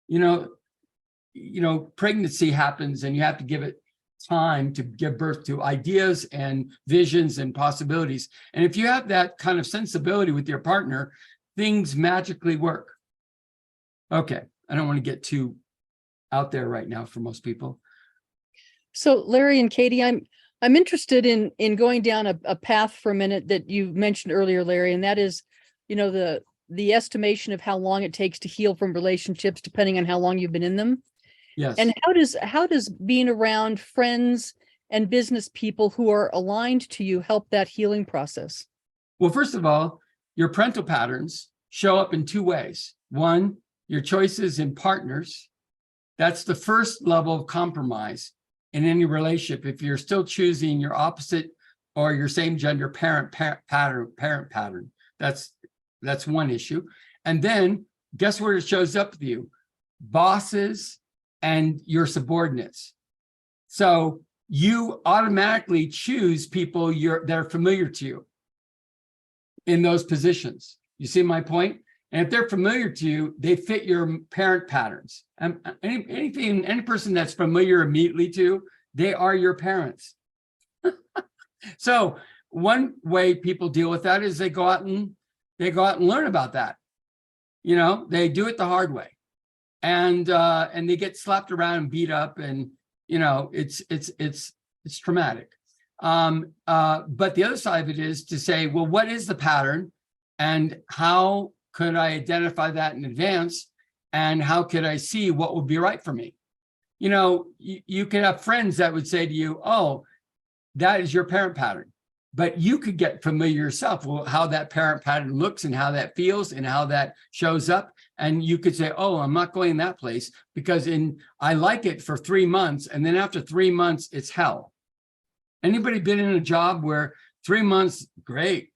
You know, pregnancy happens and you have to give it time to give birth to ideas and visions and possibilities. And if you have that kind of sensibility with your partner, things magically work. Okay, I don't want to get too out there right now for most people. So Larry and Katie, I'm interested in going down a path for a minute that you mentioned earlier, Larry, and that is, you know, the estimation of how long it takes to heal from relationships, depending on how long you've been in them. Yes. And how does being around friends and business people who are aligned to you help that healing process? Well, first of all, your parental patterns show up in two ways. One, your choices in partners. That's the first level of compromise in any relationship. If you're still choosing your opposite or your same gender parent pattern, that's one issue. And then guess where it shows up with you? Bosses and your subordinates. So you automatically choose people that are familiar to you in those positions. You see my point? And if they're familiar to you, they fit your parent patterns. And any person that's familiar immediately to, they are your parents. So one way people deal with that is they go out and learn about that. You know, they do it the hard way, and they get slapped around and beat up, and you know, it's traumatic. But the other side of it is to say, well, what is the pattern, and how could I identify that in advance? And how could I see what would be right for me? You know, you could have friends that would say to you, oh, that is your parent pattern. But you could get familiar yourself with how that parent pattern looks and how that feels and how that shows up. And you could say, oh, I'm not going that place because I like it for 3 months. And then after 3 months, it's hell. Anybody been in a job where 3 months, great.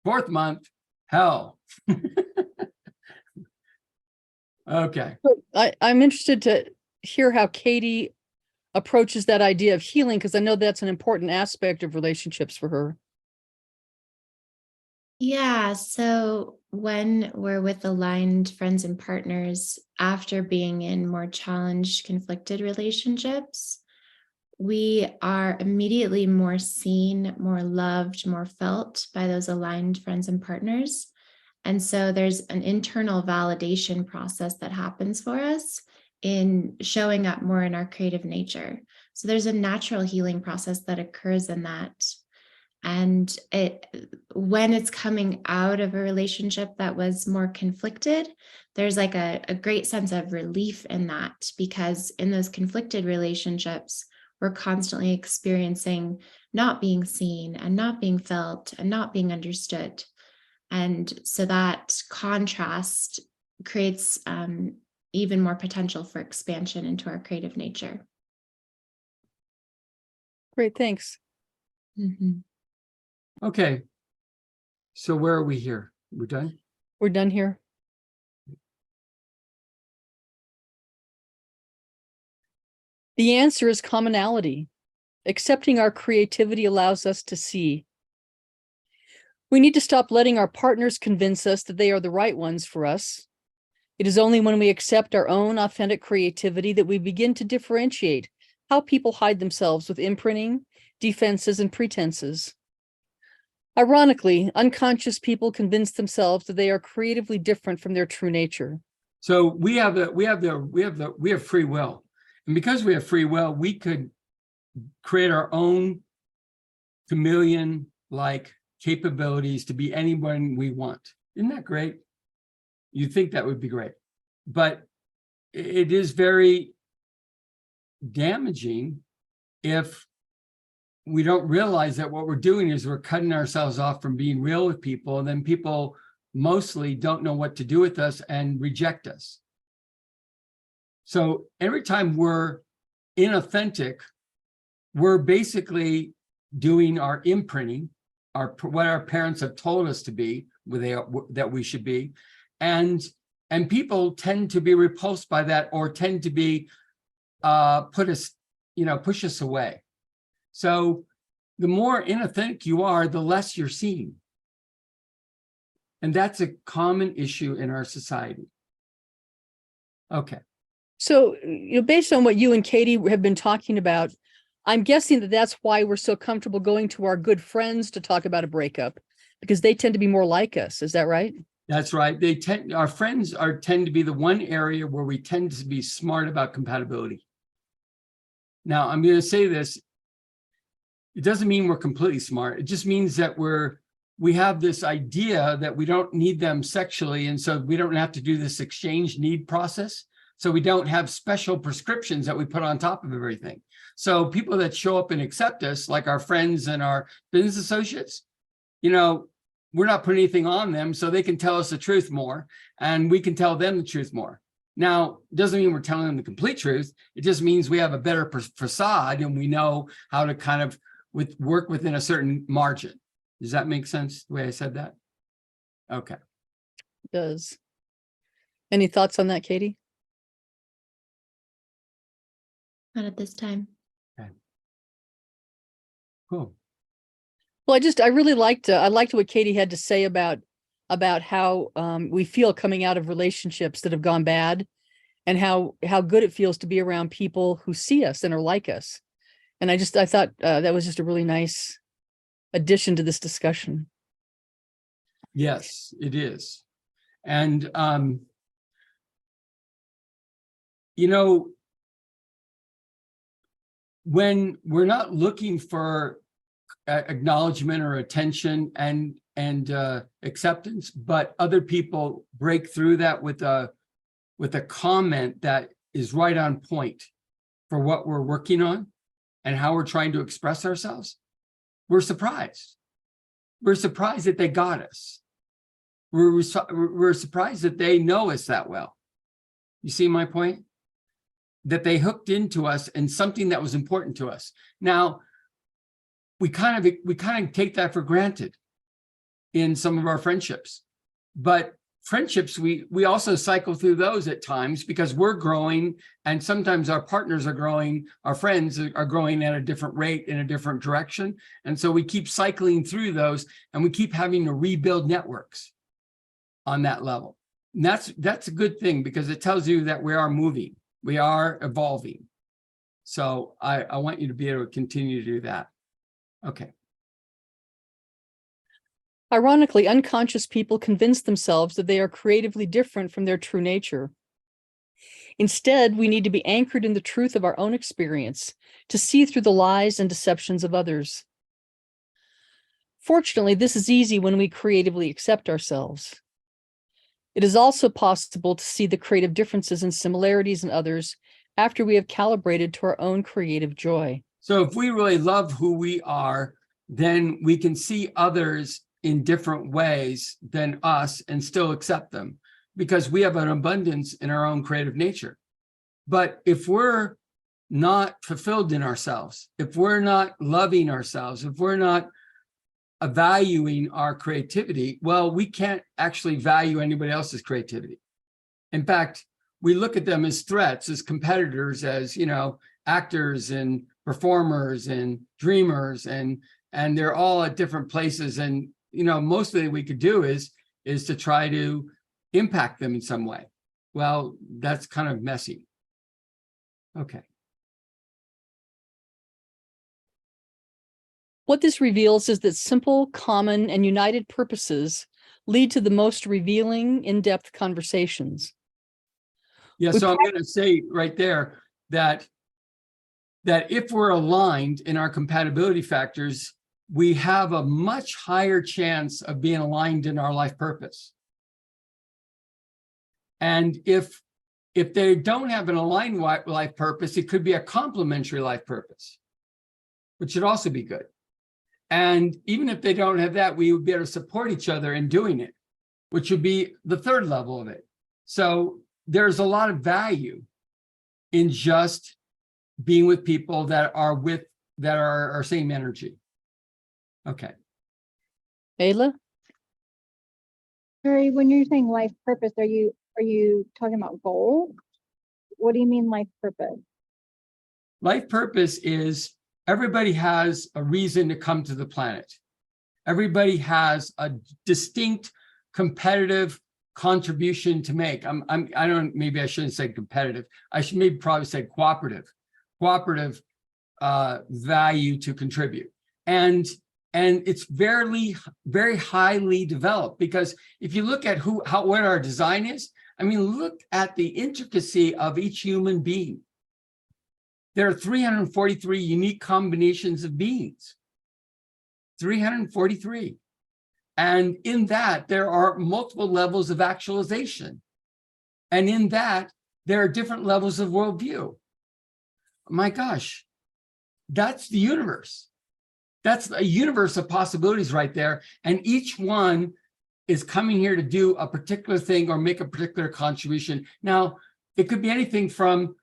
4th month, hell. Okay. I'm interested to hear how Katie approaches that idea of healing, because I know that's an important aspect of relationships for her. Yeah, so when we're with aligned friends and partners, after being in more challenged, conflicted relationships, we are immediately more seen, more loved, more felt by those aligned friends and partners. And so there's an internal validation process that happens for us in showing up more in our creative nature. So there's a natural healing process that occurs in that. And when it's coming out of a relationship that was more conflicted, there's like a great sense of relief in that, because in those conflicted relationships, we're constantly experiencing not being seen and not being felt and not being understood. And so that contrast creates even more potential for expansion into our creative nature. Great, thanks. Mm-hmm. Okay. So where are we here? We're done? We're done here. The answer is commonality. Accepting our creativity allows us to see. We need to stop letting our partners convince us that they are the right ones for us. It is only when we accept our own authentic creativity that we begin to differentiate how people hide themselves with imprinting, defenses, and pretenses. Ironically, unconscious people convince themselves that they are creatively different from their true nature. So we have free will. And because we have free will, we could create our own chameleon-like capabilities to be anyone we want. Isn't that great? You'd think that would be great. But it is very damaging if we don't realize that what we're doing is we're cutting ourselves off from being real with people, and then people mostly don't know what to do with us and reject us. So every time we're inauthentic, we're basically doing our imprinting, what our parents have told us to be, that we should be, and people tend to be repulsed by that, or tend to be push us away. So the more inauthentic you are, the less you're seen. And that's a common issue in our society. Okay. So, based on what you and Katie have been talking about, I'm guessing that that's why we're so comfortable going to our good friends to talk about a breakup, because they tend to be more like us. Is that right? That's right. Our friends tend to be the one area where we tend to be smart about compatibility. Now, I'm going to say this. It doesn't mean we're completely smart. It just means that we have this idea that we don't need them sexually, and so we don't have to do this exchange need process. So we don't have special prescriptions that we put on top of everything. So people that show up and accept us, like our friends and our business associates, we're not putting anything on them, so they can tell us the truth more, and we can tell them the truth more. Now, it doesn't mean we're telling them the complete truth. It just means we have a better facade, and we know how to kind of work within a certain margin. Does that make sense, the way I said that? Okay. It does. Any thoughts on that, Katie? Not at this time. Okay. Cool. Well, I really liked what Katie had to say about how we feel coming out of relationships that have gone bad, and how good it feels to be around people who see us and are like us. And I thought that was just a really nice addition to this discussion. Yes, it is. And, when we're not looking for acknowledgement or attention and acceptance, but other people break through that with a comment that is right on point for what we're working on and how we're trying to express ourselves, we're surprised. We're surprised that they got us. We're surprised that they know us that well. You see my point? That they hooked into us and something that was important to us. Now, we kind of take that for granted in some of our friendships, but friendships, we also cycle through those at times because we're growing, and sometimes our partners are growing, our friends are growing at a different rate in a different direction. And so we keep cycling through those, and we keep having to rebuild networks on that level. And that's a good thing, because it tells you that we are moving, we are evolving. So I want you to be able to continue to do that. Okay. Ironically, unconscious people convince themselves that they are creatively different from their true nature. Instead, we need to be anchored in the truth of our own experience to see through the lies and deceptions of others. Fortunately, this is easy when we creatively accept ourselves. It is also possible to see the creative differences and similarities in others after we have calibrated to our own creative joy. So if we really love who we are, then we can see others in different ways than us and still accept them, because we have an abundance in our own creative nature. But if we're not fulfilled in ourselves, if we're not loving ourselves, if we're not valuing our creativity, well, we can't actually value anybody else's creativity. In fact, we look at them as threats, as competitors, as, you know, actors and performers and dreamers, and they're all at different places. And, you know, mostly we could do is to try to impact them in some way. Well, that's kind of messy. Okay. What this reveals is that simple, common, and united purposes lead to the most revealing, in-depth conversations. Yeah, so I'm going to say right there that if we're aligned in our compatibility factors, we have a much higher chance of being aligned in our life purpose. And if they don't have an aligned life purpose, it could be a complementary life purpose, which should also be good. And even if they don't have that, we would be able to support each other in doing it, which would be the third level of it. So there's a lot of value in just being with people that are our same energy. Okay. Ayla? Harry, when you're saying life purpose, are you talking about goal? What do you mean life purpose? Life purpose is everybody has a reason to come to the planet. Everybody has a distinct competitive contribution to make. Maybe I shouldn't say competitive. I should maybe probably say cooperative value to contribute. And it's very, very highly developed, because if you look at what our design is, I mean, look at the intricacy of each human being. There are 343 unique combinations of beings. 343. And in that, there are multiple levels of actualization. And in that, there are different levels of worldview. My gosh, that's the universe. That's a universe of possibilities right there. And each one is coming here to do a particular thing or make a particular contribution. Now, it could be anything from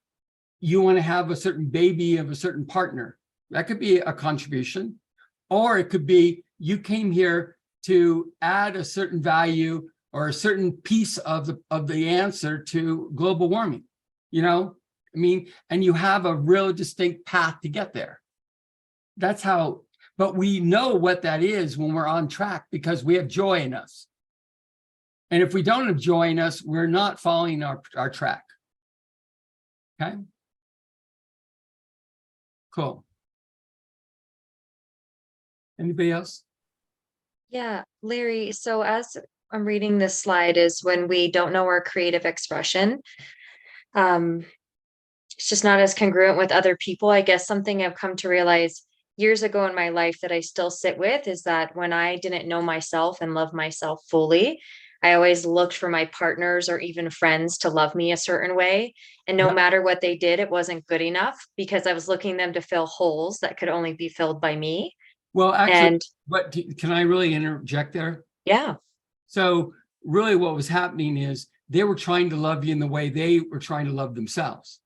you want to have a certain baby of a certain partner. That could be a contribution. Or it could be you came here to add a certain value or a certain piece of the answer to global warming. You know, I mean, and you have a real distinct path to get there. That's how, but we know what that is when we're on track, because we have joy in us. And if we don't have joy in us, we're not following our track. Okay. Cool. Anybody else? Yeah, Larry, so as I'm reading this slide, is when we don't know our creative expression, it's just not as congruent with other people. I guess something I've come to realize years ago in my life that I still sit with is that when I didn't know myself and love myself fully, I always looked for my partners or even friends to love me a certain way. And no matter what they did, it wasn't good enough, because I was looking them to fill holes that could only be filled by me. Well, actually, can I really interject there? Yeah. So really what was happening is they were trying to love you in the way they were trying to love themselves.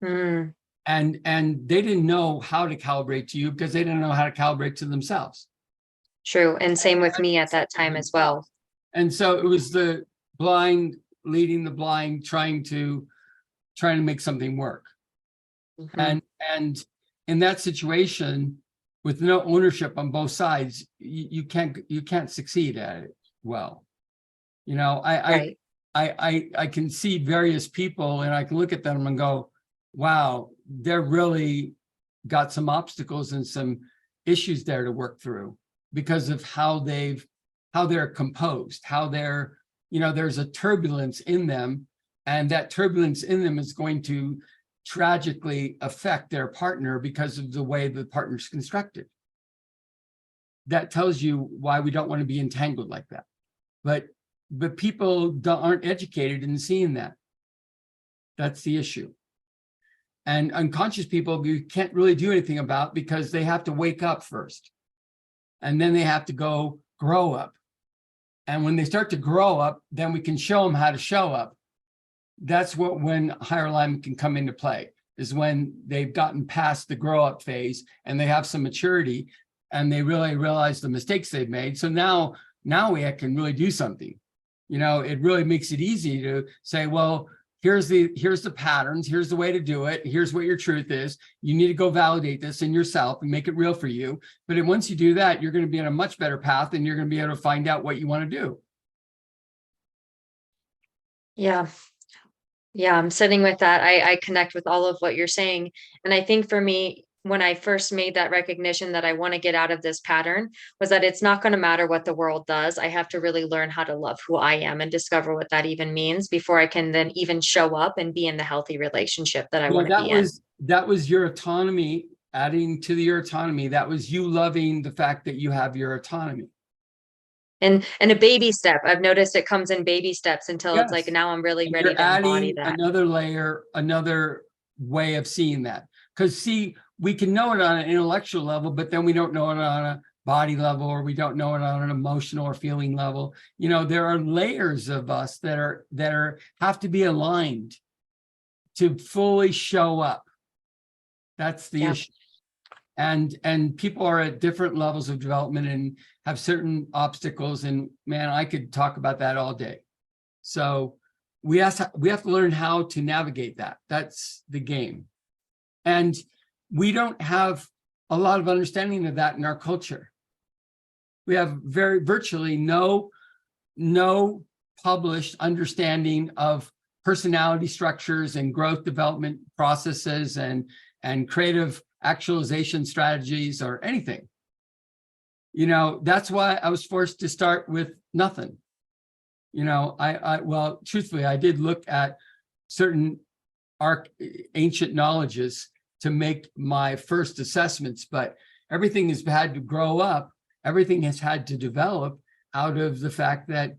Mm. And they didn't know how to calibrate to you because they didn't know how to calibrate to themselves. True. And same with me at that time as well. And so it was the blind leading the blind, trying to make something work. Mhm. And in that situation, with no ownership on both sides, you can't succeed at it well. You know, Right. I can see various people and I can look at them and go, wow, they're really got some obstacles and some issues there to work through because of how they're composed, how they're, you know, there's a turbulence in them, and that turbulence in them is going to tragically affect their partner because of the way the partner's constructed. That tells you why we don't want to be entangled like that. But people aren't educated in seeing that. That's the issue. And unconscious people, you can't really do anything about because they have to wake up first. And then they have to go grow up. And when they start to grow up, then we can show them how to show up. That's when higher alignment can come into play, is when they've gotten past the grow up phase and they have some maturity and they really realize the mistakes they've made. So now we can really do something. You know, it really makes it easy to say, well, here's the patterns, here's the way to do it, here's what your truth is. You need to go validate this in yourself and make it real for you. But once you do that, you're going to be on a much better path and you're going to be able to find out what you want to do. Yeah. Yeah, I'm sitting with that. I connect with all of what you're saying. And I think for me, when I first made that recognition that I want to get out of this pattern, was that it's not going to matter what the world does. I have to really learn how to love who I am and discover what that even means before I can then even show up and be in the healthy relationship that I want to be in. That was your autonomy, adding to your autonomy. That was you loving the fact that you have your autonomy. And a baby step. I've noticed it comes in baby steps until it's like, Yes. now I'm really And ready you're to embody adding that. another layer, another way of seeing that. Because see, we can know it on an intellectual level, but then we don't know it on a body level, or we don't know it on an emotional or feeling level. You know, there are layers of us that have to be aligned to fully show up. That's the issue. And people are at different levels of development and have certain obstacles. And man, I could talk about that all day. So we have to learn how to navigate that. That's the game. And we don't have a lot of understanding of that in our culture. We have virtually no published understanding of personality structures and growth development processes and creative actualization strategies or anything. You know, that's why I was forced to start with nothing. You know, well, truthfully, I did look at certain ancient knowledges to make my first assessments, but everything has had to grow up. Everything has had to develop out of the fact that,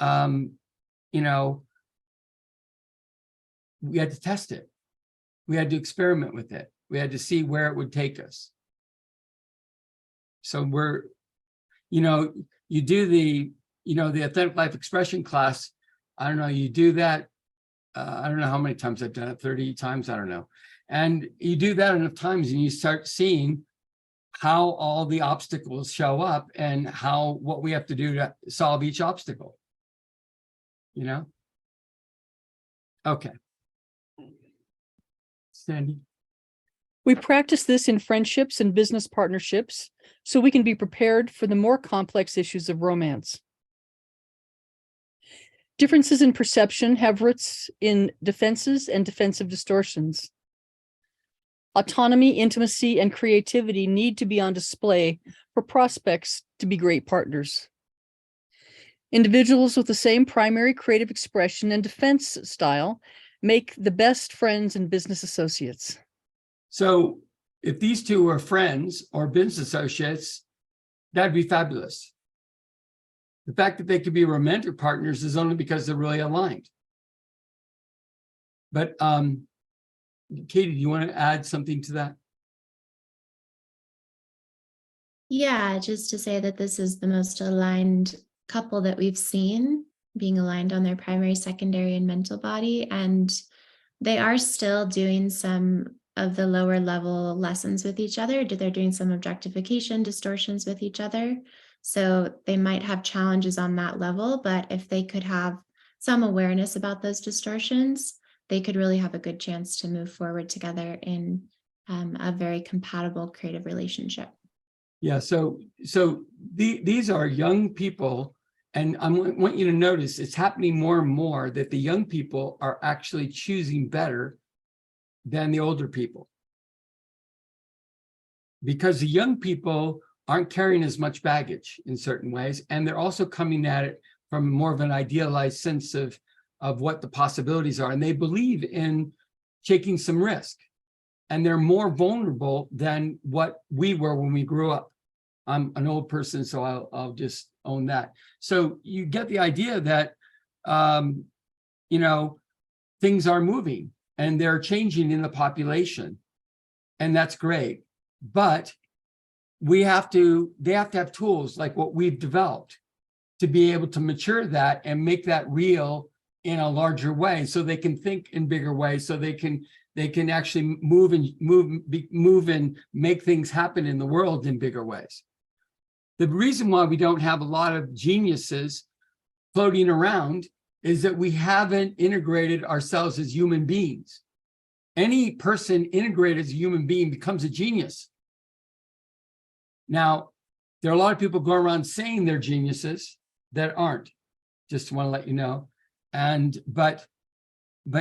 you know, we had to test it. We had to experiment with it. We had to see where it would take us. So you know, you do the authentic life expression class. I don't know, you do that. I don't know how many times I've done it, 30 times, I don't know. And you do that enough times and you start seeing how all the obstacles show up and what we have to do to solve each obstacle, you know? Okay. Sandy. We practice this in friendships and business partnerships so we can be prepared for the more complex issues of romance. Differences in perception have roots in defenses and defensive distortions. Autonomy, intimacy, and creativity need to be on display for prospects to be great partners. Individuals with the same primary creative expression and defense style make the best friends and business associates. So if these two are friends or business associates, that'd be fabulous. The fact that they could be romantic partners is only because they're really aligned. But Katie, do you want to add something to that? Yeah, just to say that this is the most aligned couple that we've seen, being aligned on their primary, secondary, and mental body. And they are still doing some of the lower level lessons with each other. They're doing some objectification, distortions with each other. So they might have challenges on that level, but if they could have some awareness about those distortions, they could really have a good chance to move forward together in a very compatible creative relationship. Yeah, so these are young people, and want you to notice it's happening more and more that the young people are actually choosing better than the older people, because the young people aren't carrying as much baggage in certain ways, and they're also coming at it from more of an idealized sense of what the possibilities are, and they believe in taking some risk. And they're more vulnerable than what we were when we grew up. I'm an old person, so I'll just own that. So you get the idea that, you know, things are moving and they're changing in the population, and that's great. But they have to have tools like what we've developed to be able to mature that and make that real in a larger way, so they can think in bigger ways, so they can actually move and make things happen in the world in bigger ways. The reason why we don't have a lot of geniuses floating around is that we haven't integrated ourselves as human beings. Any person integrated as a human being becomes a genius. Now, there are a lot of people going around saying they're geniuses that aren't. Just want to let you know. But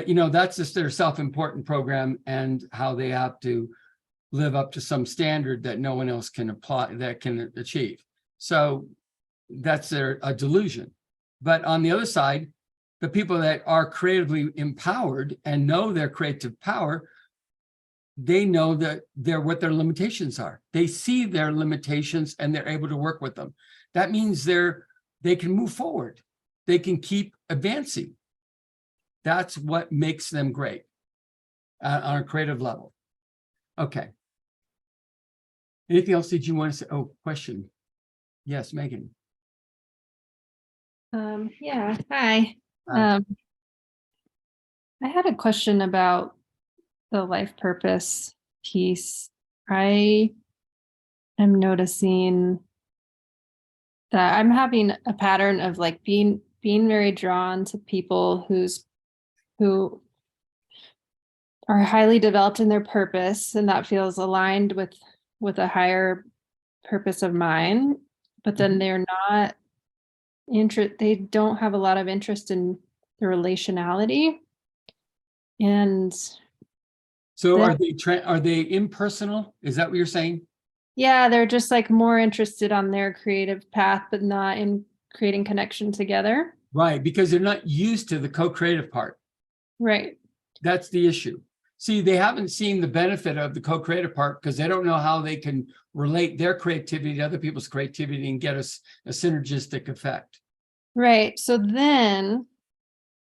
you know, that's just their self-important program and how they have to live up to some standard that no one else can apply, that can achieve. So that's a delusion. But on the other side, the people that are creatively empowered and know their creative power, they know that what their limitations are. They see their limitations and they're able to work with them. That means they can move forward. They can keep advancing. That's what makes them great on a creative level. Okay. Anything else did you want to say? Oh, question. Yes, Megan. Yeah, hi. Hi. I had a question about the life purpose piece. I am noticing that I'm having a pattern of like being very drawn to people who are highly developed in their purpose, and that feels aligned with a higher purpose of mine, but then they're not they don't have a lot of interest in the relationality. And So are they impersonal? Is that what you're saying? yeah, they're just like more interested on their creative path, but not in creating connection together. Right, because they're not used to the co-creative part. Right. That's the issue. See, they haven't seen the benefit of the co-creative part because they don't know how they can relate their creativity to other people's creativity and get a synergistic effect. Right. So then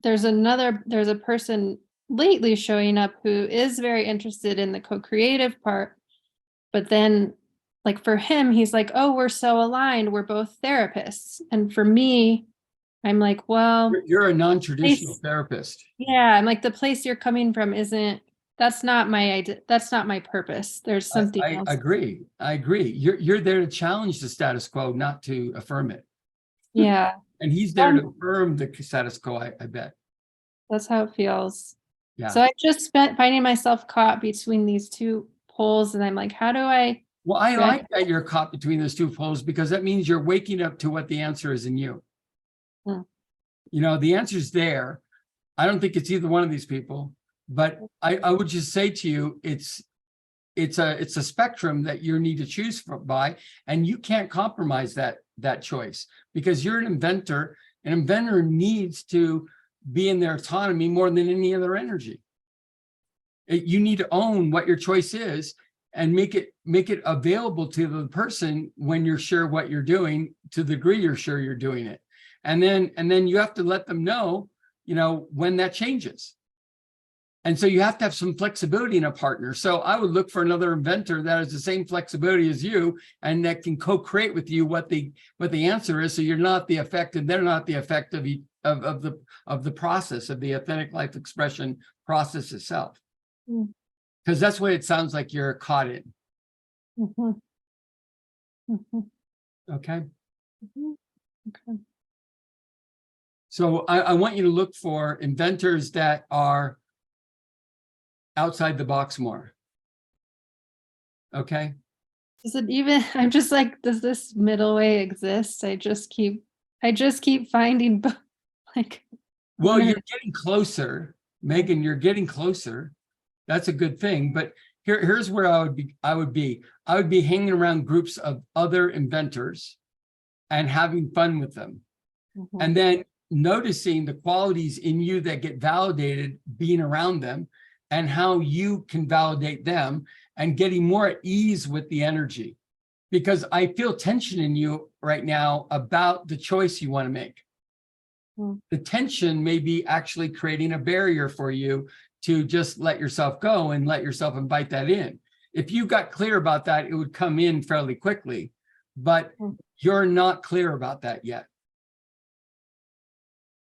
there's a person lately showing up who is very interested in the co-creative part, but then like for him, he's like, oh, we're so aligned. We're both therapists. And for me, I'm like, well, You're a non-traditional therapist. yeah, I'm like, the place you're coming from that's not my idea. That's not my purpose. There's something I else. agree. I agree. You're there to challenge the status quo, not to affirm it. Yeah, And he's there to affirm the status quo, I bet. that's how it feels. Yeah. So I just spent finding myself caught between these two poles, and I'm like, how do I? Well, I like that you're caught between those two poles because that means you're waking up to what the answer is in you. Hmm. You know, the answer's there. I don't think it's either one of these people, but I would just say to you, it's a spectrum that you need to choose by, and you can't compromise that choice because you're an inventor. An inventor needs to be in their autonomy more than any other energy. You need to own what your choice is and make it available to the person when you're sure what you're doing, to the degree you're sure you're doing it. And then you have to let them know, you know, when that changes. And so you have to have some flexibility in a partner. So I would look for another inventor that has the same flexibility as you and that can co-create with you what the answer is. So you're not the effect and they're not the effect of the process, of the authentic life expression process itself. Because that's what it sounds like you're caught in. Mm-hmm. Mm-hmm. Okay. Mm-hmm. Okay. So I want you to look for inventors that are outside the box more. Okay. Does it even, I'm just like, does this middle way exist? I just keep finding like, Well, Right. you're getting closer, Megan, you're getting closer. That's a good thing. But here's where I would be hanging around groups of other inventors and having fun with them. Mhm. And then noticing the qualities in you that get validated being around them and how you can validate them and getting more at ease with the energy. Because I feel tension in you right now about the choice you want to make. The tension may be actually creating a barrier for you to just let yourself go and let yourself invite that in. If you got clear about that, it would come in fairly quickly, but you're not clear about that yet.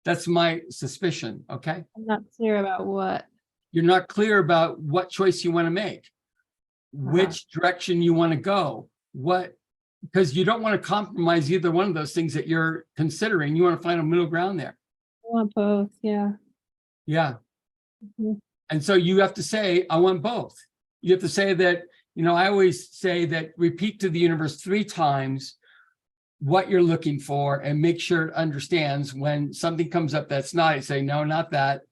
That's my suspicion, okay? I'm not clear about what. You're not clear about what choice you want to make, which direction you want to go, because you don't want to compromise either one of those things that you're considering. You want to find a middle ground there. I want both, yeah. Yeah. Mhm. And so you have to say, I want both. You have to say that, I always say that repeat to the universe 3 times what you're looking for and make sure it understands. When something comes up that's not, you say, no, not that,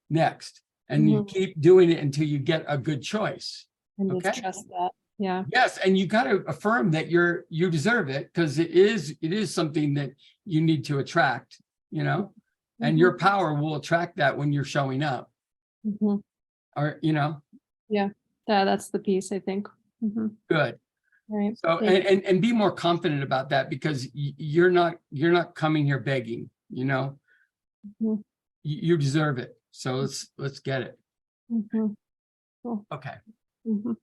next. And you keep doing it until you get a good choice. And Okay. just trust that, yeah. Yes, and you got to affirm that you deserve it, because it is something that you need to attract, and your power will attract that when you're showing up. Mhm. Or, Yeah, that's the piece, I think. Mhm. good. Right. So and be more confident about that, because you're not coming here begging, Mhm. you deserve it. So let's get it. Mhm. Cool. Okay. Mhm.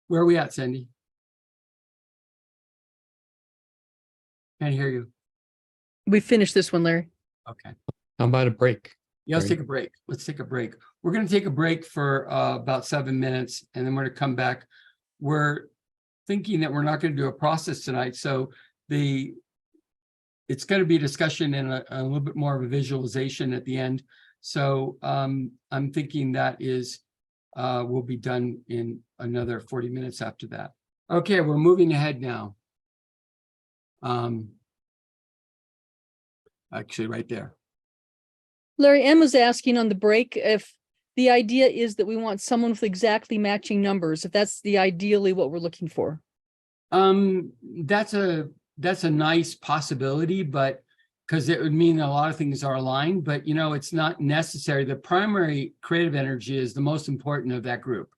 Where are we at, Cindy? Can't hear you. We finished this one, Larry. Okay. How about a break? Yeah, let's Great. take a break. Let's take a break. We're going to take a break for about 7 minutes, and then we're going to come back. We're thinking that we're not going to do a process tonight, so it's going to be a discussion and a little bit more of a visualization at the end. So I'm thinking that will be done in another 40 minutes after that. Okay, we're moving ahead now. Actually, right there. Larry, M was asking on the break if the idea is that we want someone with exactly matching numbers, if that's ideally what we're looking for. That's a nice possibility, but because it would mean a lot of things are aligned, but it's not necessary. The primary creative energy is the most important of that group.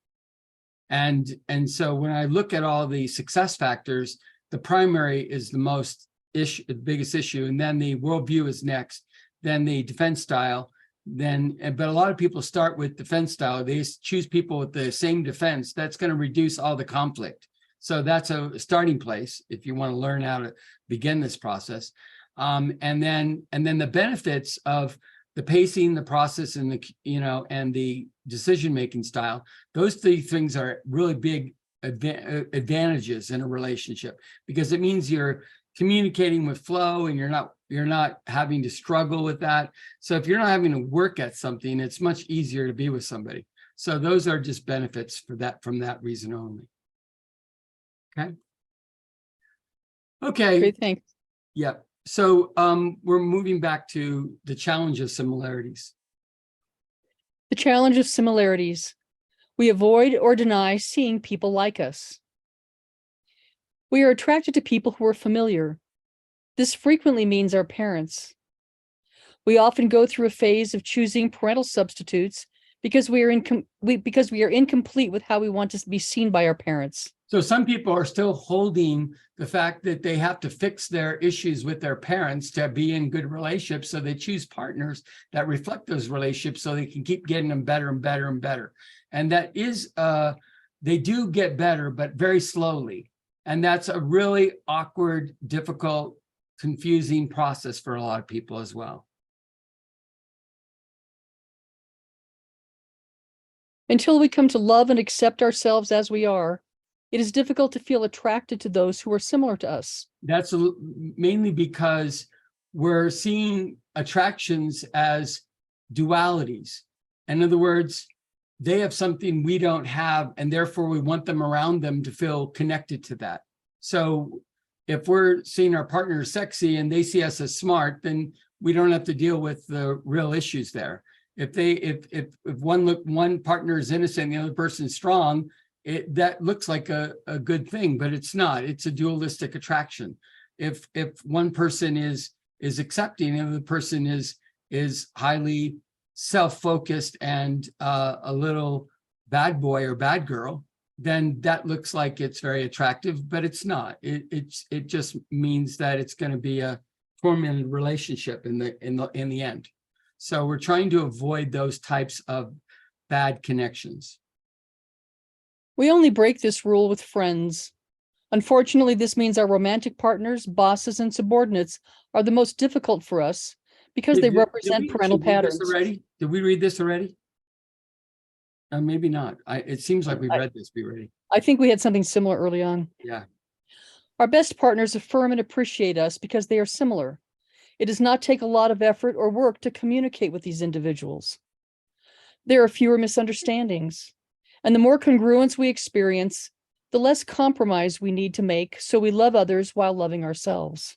And so when I look at all the success factors, the primary is the biggest issue, and then the worldview is next, then the defense style, but a lot of people start with defense style. They choose people with the same defense. That's going to reduce all the conflict. So that's a starting place if you want to learn how to begin this process. And then the benefits of the pacing, the process, and the decision-making style. Those 3 things are really big advantages in a relationship, because it means you're communicating with flow and you're not having to struggle with that. So if you're not having to work at something, it's much easier to be with somebody. So those are just benefits from that reason only. Okay. Great, thanks. Yeah. So we're moving back to the challenge of similarities. The challenge of similarities. We avoid or deny seeing people like us. We are attracted to people who are familiar. This frequently means our parents. We often go through a phase of choosing parental substitutes because we are incomplete with how we want to be seen by our parents. So some people are still holding the fact that they have to fix their issues with their parents to be in good relationships. So they choose partners that reflect those relationships so they can keep getting them better and better and better. And that is, they do get better, but very slowly. And that's a really awkward, difficult, confusing process for a lot of people as well. Until we come to love and accept ourselves as we are, it is difficult to feel attracted to those who are similar to us. That's mainly because we're seeing attractions as dualities. In other words, they have something we don't have, and therefore we want them around them to feel connected to that. So if we're seeing our partner as sexy and they see us as smart, then we don't have to deal with the real issues there. If one partner is innocent and the other person is strong, that looks like a good thing, but it's not. It's a dualistic attraction. If one person is accepting and the other person is highly self-focused and a little bad boy or bad girl, then that looks like it's very attractive, but it's not. It just means that it's going to be a tormented relationship in the end. So we're trying to avoid those types of bad connections. We only break this rule with friends. Unfortunately, this means our romantic partners, bosses, and subordinates are the most difficult for us because they represent parental patterns. Did we read this already? Maybe not. It seems like we read this already. I think we had something similar early on. Yeah. Our best partners affirm and appreciate us because they are similar. It does not take a lot of effort or work to communicate with these individuals. There are fewer misunderstandings, and the more congruence we experience, the less compromise we need to make so we love others while loving ourselves.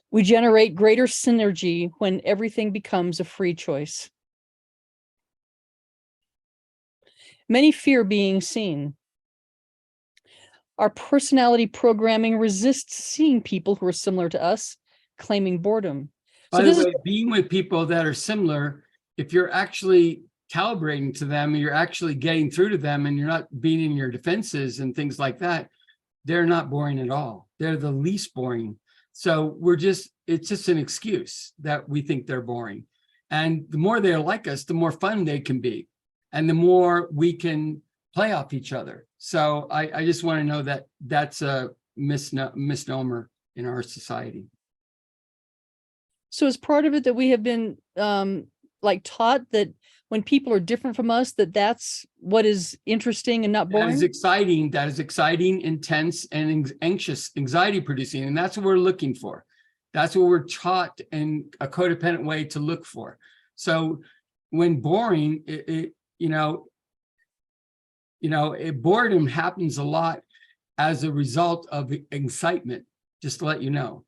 We generate greater synergy when everything becomes a free choice. Many fear being seen. Our personality programming resists seeing people who are similar to us, claiming boredom. By the way, being with people that are similar, if you're actually calibrating to them, you're actually getting through to them, and you're not being in your defenses and things like that, they're not boring at all. They're the least boring. So it's just an excuse that we think they're boring. And the more they're like us, the more fun they can be, and the more we can play off each other. So I just want to know that that's a misnomer in our society. So as part of it, that we have been taught that when people are different from us, that's what is interesting and not boring. That is exciting, intense, and anxiety producing. And that's what we're looking for. That's what we're taught in a codependent way to look for. So when boring, boredom happens a lot as a result of excitement, just to let you know.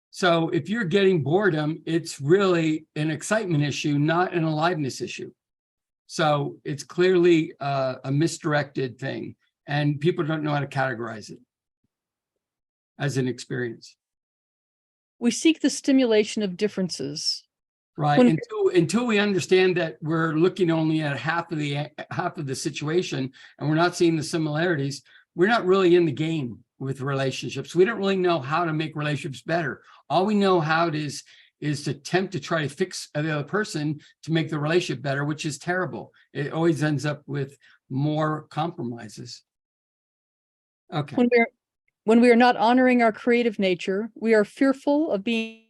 So if you're getting boredom, it's really an excitement issue, not an aliveness issue. So it's clearly a misdirected thing, and people don't know how to categorize it as an experience. We seek the stimulation of differences. Right. Until we understand that we're looking only at half of the situation and we're not seeing the similarities, we're not really in the game with relationships. We don't really know how to make relationships better. All we know how it is to attempt to try to fix the other person to make the relationship better, which is terrible. It always ends up with more compromises. Okay. When we are not honoring our creative nature, we are fearful of being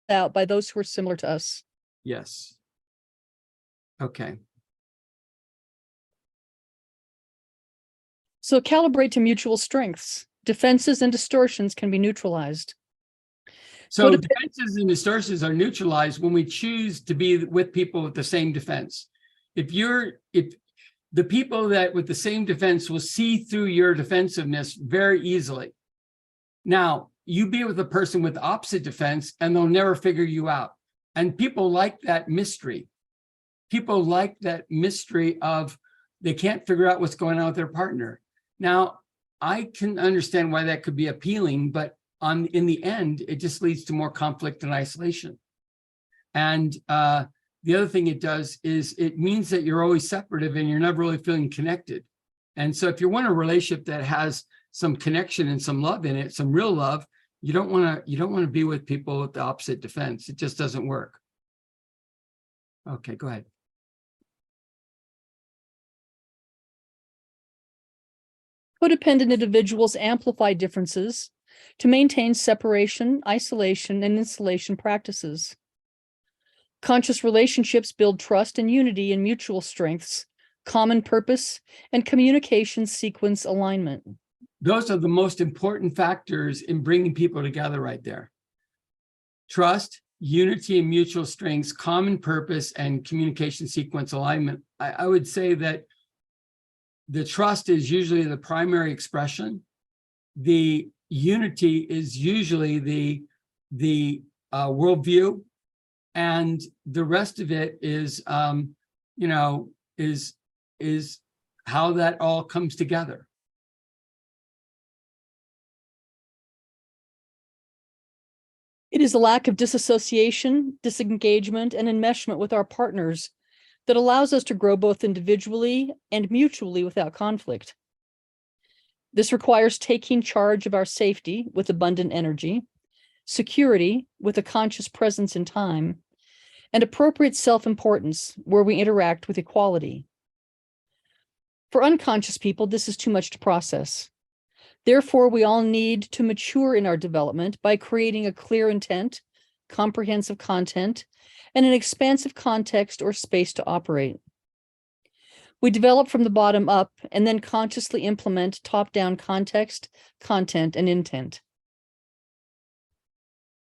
out by those who are similar to us. Yes. Okay. So calibrate to mutual strengths. Defenses and distortions can be neutralized. So defenses and distortions are neutralized when we choose to be with people with the same defense. If the people that with the same defense will see through your defensiveness very easily. Now, you be with a person with opposite defense and they'll never figure you out. And people like that mystery. People like that mystery of they can't figure out what's going on with their partner. Now, I can understand why that could be appealing, but in the end, it just leads to more conflict and isolation. And the other thing it does is it means that you're always separative and you're never really feeling connected. And so if you want a relationship that has some connection and some love in it, some real love, you don't want to be with people with the opposite defense. It just doesn't work. Okay, go ahead. Codependent individuals amplify differences to maintain separation, isolation, and insulation practices. Conscious relationships build trust and unity in mutual strengths, common purpose, and communication sequence alignment. Those are the most important factors in bringing people together right there. trust, unity and mutual strengths, common purpose, and communication sequence alignment. I would say that the trust is usually the primary expression. The unity is usually the worldview, and the rest of it is, is how that all comes together. It is a lack of disassociation, disengagement, and enmeshment with our partners that allows us to grow both individually and mutually without conflict. This requires taking charge of our safety with abundant energy, security with a conscious presence in time, and appropriate self-importance where we interact with equality. For unconscious people, this is too much to process. Therefore, we all need to mature in our development by creating a clear intent, comprehensive content, and an expansive context or space to operate. We develop from the bottom up and then consciously implement top-down context, content, and intent.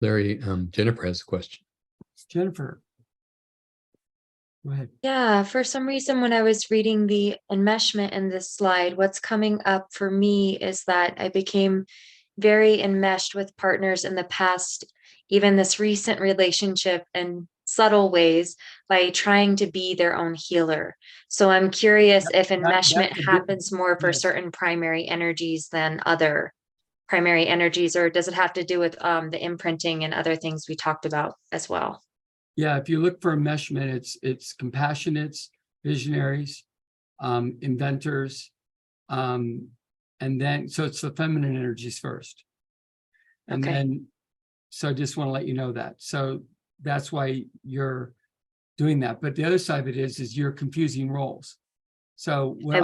Larry, Jennifer has a question. Jennifer, go ahead. Yeah, for some reason, when I was reading the enmeshment in this slide, what's coming up for me is that I became very enmeshed with partners in the past, even this recent relationship, in subtle ways by trying to be their own healer. So I'm curious if enmeshment happens more for certain primary energies than other primary energies, or does it have to do with the imprinting and other things we talked about as well? Yeah, if you look for enmeshment, it's compassionates, visionaries, inventors, and then so it's the feminine energies first. And Okay. then, so I just want to let you know that. So that's why you're doing that. But the other side of it is you're confusing roles. So what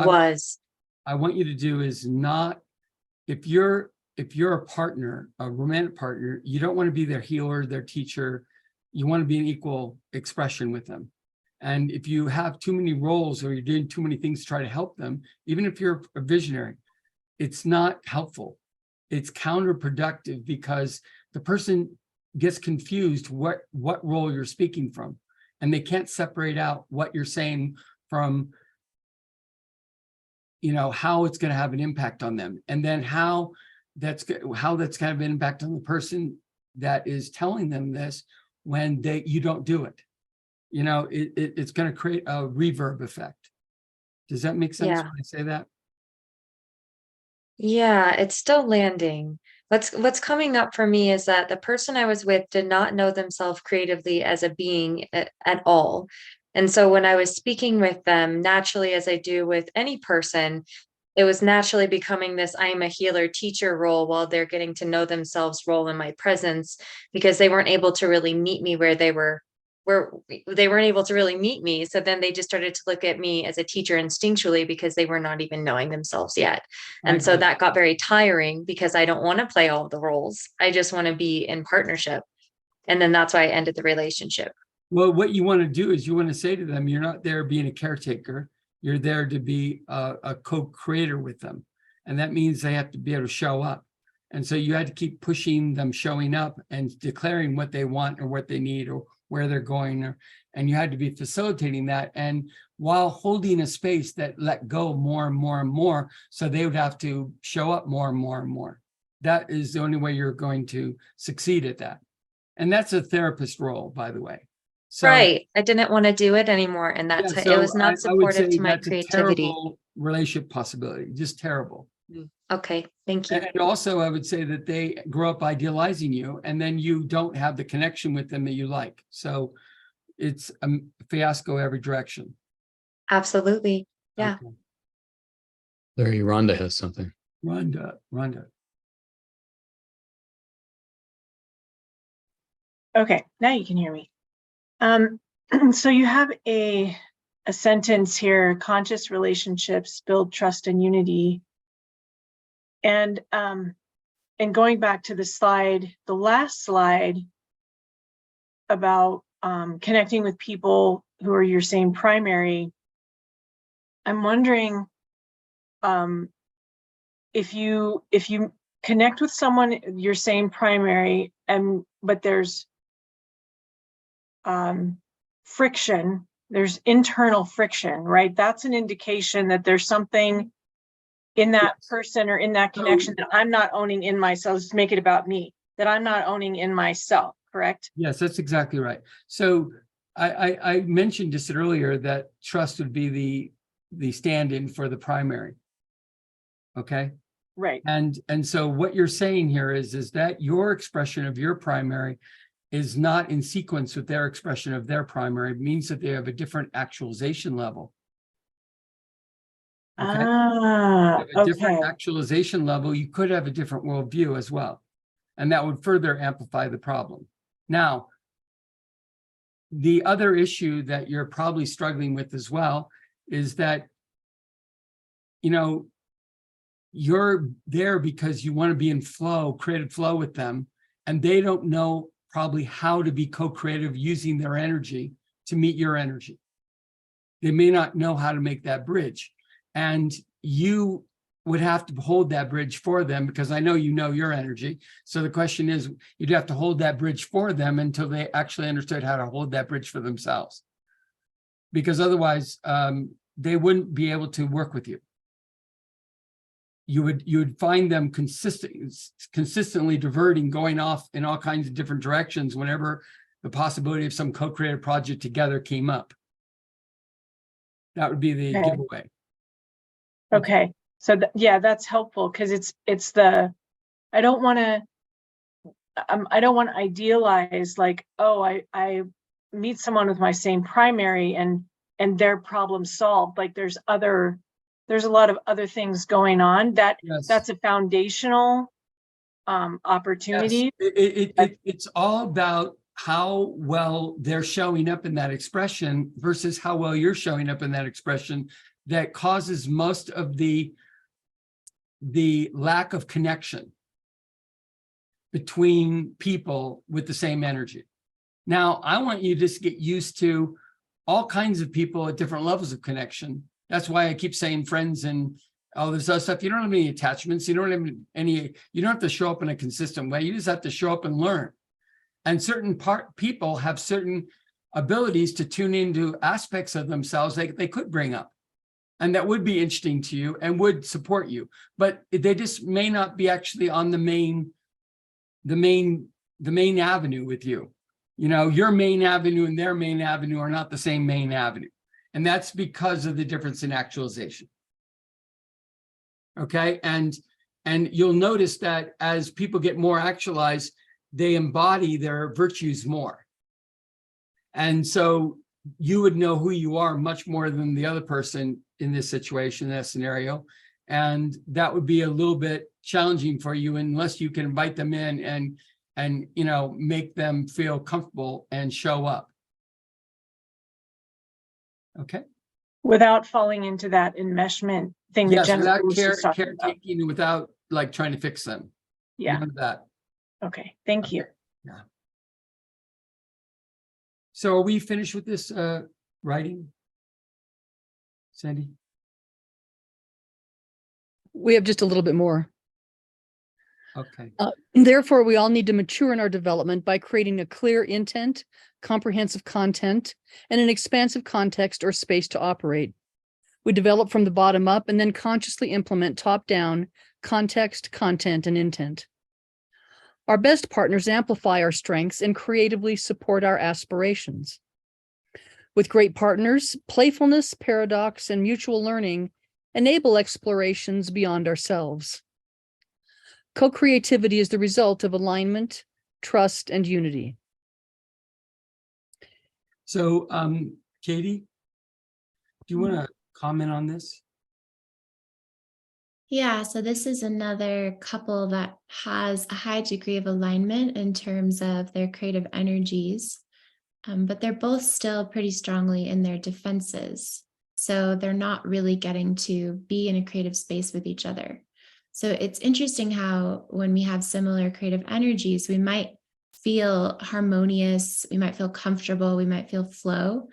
I want you to do is not, if you're a partner, a romantic partner, you don't want to be their healer, their teacher. You want to be an equal expression with them. And if you have too many roles or you're doing too many things to try to help them, even if you're a visionary, it's not helpful. It's counterproductive because the person gets confused what role you're speaking from, and they can't separate out what you're saying from, how it's going to have an impact on them, and then how that's going to have an impact on the person that is telling them this when you don't do it. It's going to create a reverb effect. Does that make sense when I say that? Yeah, it's still landing. What's coming up for me is that the person I was with did not know themselves creatively as a being at all. And so when I was speaking with them, naturally, as I do with any person, it was naturally becoming this I'm a healer teacher role while they're getting to know themselves role in my presence, because they weren't able to really meet me where they weren't able to really meet me. So then they just started to look at me as a teacher instinctually because they were not even knowing themselves yet. And so that got very tiring because I don't want to play all the roles. I just want to be in partnership. And then that's why I ended the relationship. Well, what you want to do is you want to say to them, you're not there being a caretaker. You're there to be a co-creator with them. And that means they have to be able to show up. And so you had to keep pushing them showing up and declaring what they want or what they need or where they're going. And you had to be facilitating that. And while holding a space that let go more and more and more, so they would have to show up more and more and more. That is the only way you're going to succeed at that. And that's a therapist role, by the way. So, right. I didn't want to do it anymore. And it was not supportive to my creativity. Terrible relationship possibility, just terrible. Okay, thank you. And also, I would say that they grow up idealizing you, and then you don't have the connection with them that you like. So it's a fiasco every direction. Absolutely. Yeah. Okay. Larry, Rhonda has something. Rhonda. Okay, now you can hear me. So you have a sentence here: conscious relationships build trust and unity. And going back to the slide, the last slide about connecting with people who are your same primary, I'm wondering if you connect with someone your same primary, but there's friction, there's internal friction, right? That's an indication that there's something in that person or in that connection that I'm not owning in myself. Let's make it about me, that I'm not owning in myself, correct? Yes, that's exactly right. So I mentioned just earlier that trust would be the stand-in for the primary. Okay. Right. And so what you're saying here is that your expression of your primary is not in sequence with their expression of their primary. It means that they have a different actualization level. Okay. Ah, A different okay. actualization level, you could have a different worldview as well. And that would further amplify the problem. Now, the other issue that you're probably struggling with as well is that, you know, you're there because you want to be in flow, creative flow with them, and they don't know probably how to be co-creative using their energy to meet your energy. They may not know how to make that bridge. And you would have to hold that bridge for them, because I know you know your energy. So the question is, you'd have to hold that bridge for them until they actually understood how to hold that bridge for themselves. Because otherwise, they wouldn't be able to work with you. You would find them consistently diverting, going off in all kinds of different directions whenever the possibility of some co-creative project together came up. That would be the giveaway. Okay. So yeah, that's helpful, because it's the, I don't want to idealize like, oh, I meet someone with my same primary and their problem solved. Like there's a lot of other things going on that Yes. that's a foundational opportunity. Yes. It's all about how well they're showing up in that expression versus how well you're showing up in that expression that causes most of the lack of connection between people with the same energy. Now, I want you to just get used to all kinds of people at different levels of connection. That's why I keep saying friends and all this other stuff. You don't have any attachments. You don't have any, you don't have to show up in a consistent way. You just have to show up and learn. And certain people have certain abilities to tune into aspects of themselves they could bring up. And that would be interesting to you and would support you, but they just may not be actually on the main avenue with you. You know, your main avenue and their main avenue are not the same main avenue. And that's because of the difference in actualization. Okay. And you'll notice that as people get more actualized, they embody their virtues more. And so you would know who you are much more than the other person in this situation, in that scenario. And that would be a little bit challenging for you unless you can invite them in and you know, make them feel comfortable and show up. Okay. Without falling into that enmeshment thing that Yes, Jennifer without was just talking about. caretaking and without like trying to fix them. Yeah. None of that. Okay. Thank you. Yeah. So are we finished with this writing, Sandy? We have just a little bit more. Okay. Therefore, we all need to mature in our development by creating a clear intent, comprehensive content, and an expansive context or space to operate. We develop from the bottom up and then consciously implement top down context, content, and intent. Our best partners amplify our strengths and creatively support our aspirations. With great partners, playfulness, paradox, and mutual learning enable explorations beyond ourselves. Co-creativity is the result of alignment, trust, and unity. So, Katie, do you want to comment on this? Yeah, so this is another couple that has a high degree of alignment in terms of their creative energies, but they're both still pretty strongly in their defenses. So they're not really getting to be in a creative space with each other. So it's interesting how when we have similar creative energies, we might feel harmonious, we might feel comfortable, we might feel flow,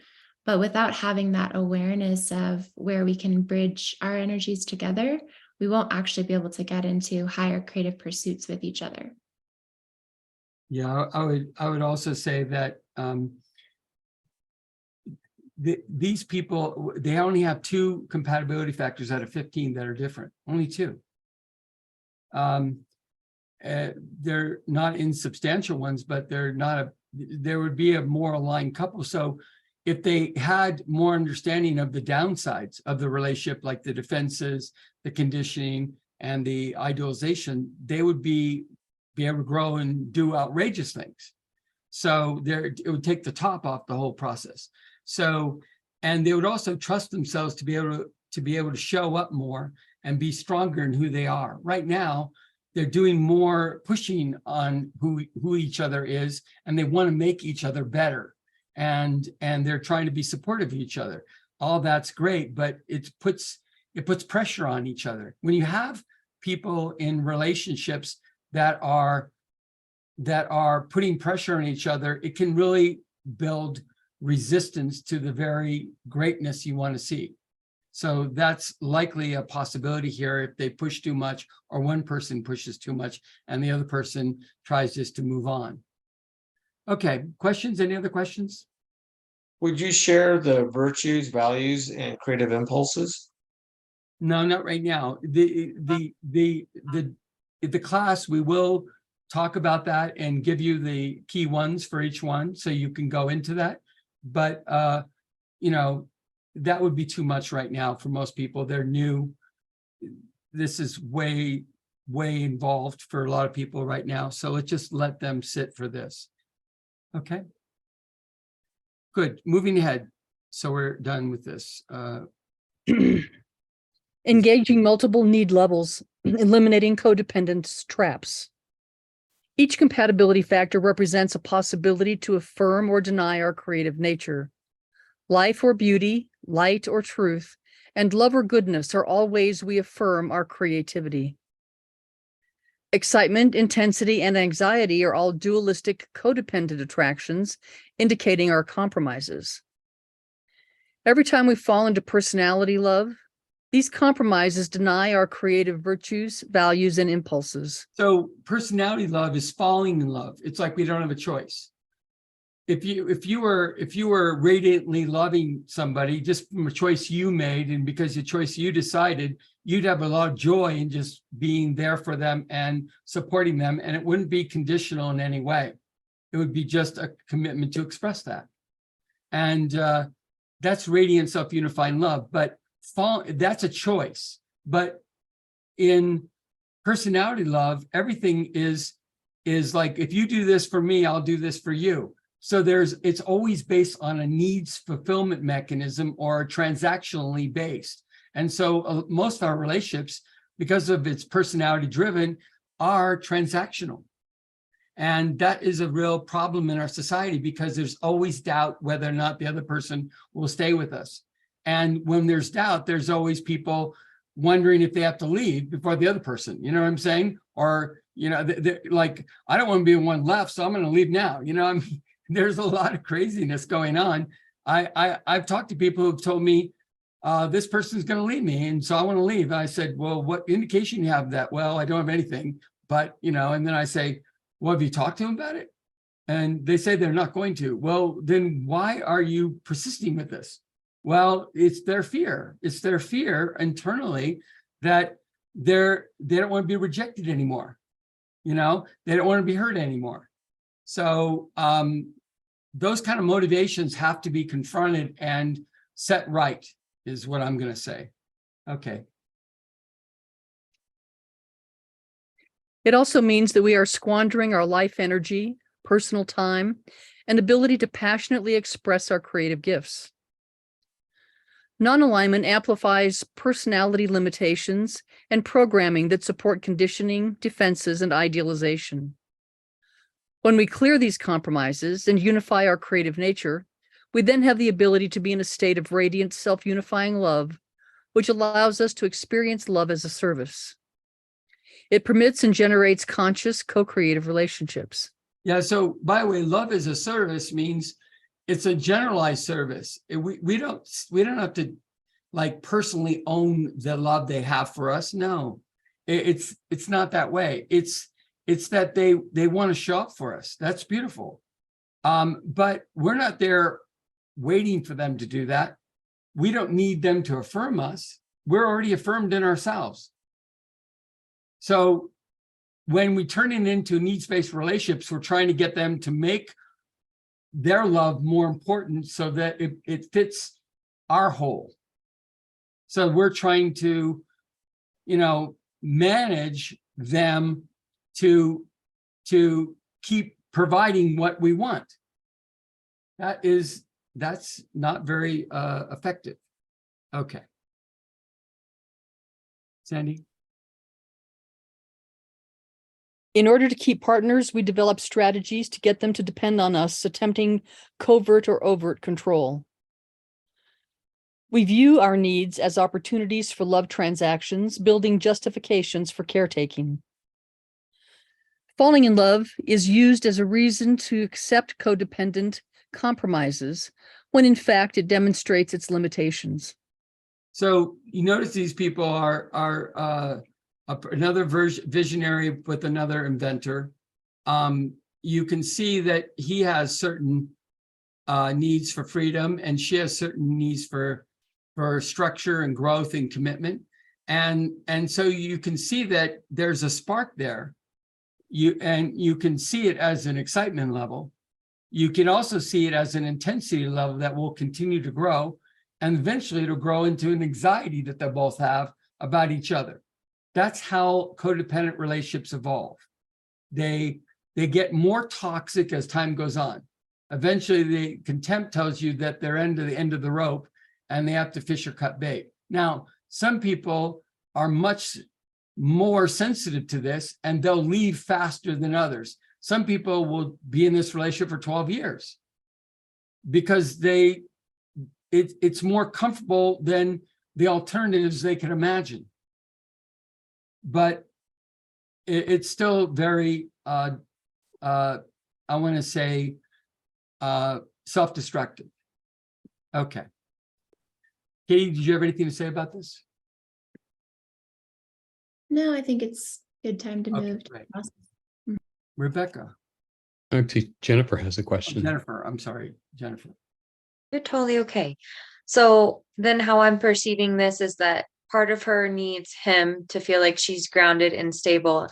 but without having that awareness of where we can bridge our energies together, we won't actually be able to get into higher creative pursuits with each other. Yeah, I would also say that these people, they only have 2 compatibility factors out of 15 that are different, only 2. They're not insubstantial ones, but there would be a more aligned couple. So if they had more understanding of the downsides of the relationship, like the defenses, the conditioning, and the idealization, they would be able to grow and do outrageous things. So it would take the top off the whole process. So, and they would also trust themselves to be able to show up more and be stronger in who they are. Right now, they're doing more pushing on who each other is, and they want to make each other better. And they're trying to be supportive of each other. All that's great, but it puts pressure on each other. When you have people in relationships that are putting pressure on each other, it can really build resistance to the very greatness you want to see. So that's likely a possibility here if they push too much, or one person pushes too much and the other person tries just to move on. Okay, questions? Any other questions? Would you share the virtues, values, and creative impulses? No, not right now. The class, we will talk about that and give you the key ones for each one, so you can go into that. But you know, that would be too much right now for most people. They're new. This is way involved for a lot of people right now. So let's just let them sit for this. Okay. Good. Moving ahead. So we're done with this. Engaging multiple need levels, eliminating codependence traps. Each compatibility factor represents a possibility to affirm or deny our creative nature. Life or beauty, light or truth, and love or goodness are all ways we affirm our creativity. Excitement, intensity, and anxiety are all dualistic codependent attractions, indicating our compromises. Every time we fall into personality love, these compromises deny our creative virtues, values, and impulses. So personality love is falling in love. It's like we don't have a choice. If you were radiantly loving somebody just from a choice you made, and because the choice you decided, you'd have a lot of joy in just being there for them and supporting them, and it wouldn't be conditional in any way. It would be just a commitment to express that. And that's radiant self-unifying love, but that's a choice. But in personality love, everything is like, if you do this for me, I'll do this for you. So it's always based on a needs fulfillment mechanism or transactionally based. And so most of our relationships, because of its personality driven, are transactional. And that is a real problem in our society, because there's always doubt whether or not the other person will stay with us. And when there's doubt, there's always people wondering if they have to leave before the other person, you know what I'm saying? Or, you know, like, I don't want to be the one left, so I'm going to leave now. You know, there's a lot of craziness going on. I've talked to people who've told me, this person's going to leave me, and so I want to leave. I said, well, what indication you have of that? Well, I don't have anything, but, you know, and then I say, well, have you talked to them about it? And they say they're not going to. Well, then why are you persisting with this? Well, it's their fear. It's their fear internally that they don't want to be rejected anymore. You know, they don't want to be hurt anymore. So those kind of motivations have to be confronted and set right, is what I'm going to say. Okay. It also means that we are squandering our life energy, personal time, and ability to passionately express our creative gifts. Non-alignment amplifies personality limitations and programming that support conditioning, defenses, and idealization. When we clear these compromises and unify our creative nature, we then have the ability to be in a state of radiant, self-unifying love, which allows us to experience love as a service. It permits and generates conscious, co-creative relationships. Yeah, so by the way, love as a service means it's a generalized service. We don't have to like personally own the love they have for us. No, it's not that way. It's that they want to show up for us. That's beautiful. But we're not there waiting for them to do that. We don't need them to affirm us. We're already affirmed in ourselves. So when we turn it into needs-based relationships, we're trying to get them to make their love more important so that it fits our whole. So we're trying to, manage them to keep providing what we want. That's not very effective. Okay. Sandy? In order to keep partners, we develop strategies to get them to depend on us, attempting covert or overt control. We view our needs as opportunities for love transactions, building justifications for caretaking. Falling in love is used as a reason to accept codependent compromises, when in fact it demonstrates its limitations. So you notice these people are another visionary with another inventor. You can see that he has certain needs for freedom, and she has certain needs for structure and growth and commitment. And so you can see that there's a spark there. You can see it as an excitement level. You can also see it as an intensity level that will continue to grow, and eventually it'll grow into an anxiety that they both have about each other. That's how codependent relationships evolve. They get more toxic as time goes on. Eventually, the contempt tells you that they're at the end of the rope and they have to fish or cut bait. Now, some people are much more sensitive to this and they'll leave faster than others. Some people will be in this relationship for 12 years because it's more comfortable than the alternatives they can imagine. But it's still very, I want to say, self-destructive. Okay. Katie, did you have anything to say about this? No, I think it's a good time to Okay, move to great. the process. Rebecca. Actually, Jennifer has a question. Jennifer, I'm sorry, Jennifer. You're totally okay. So then how I'm perceiving this is that part of her needs him to feel like she's grounded and stable,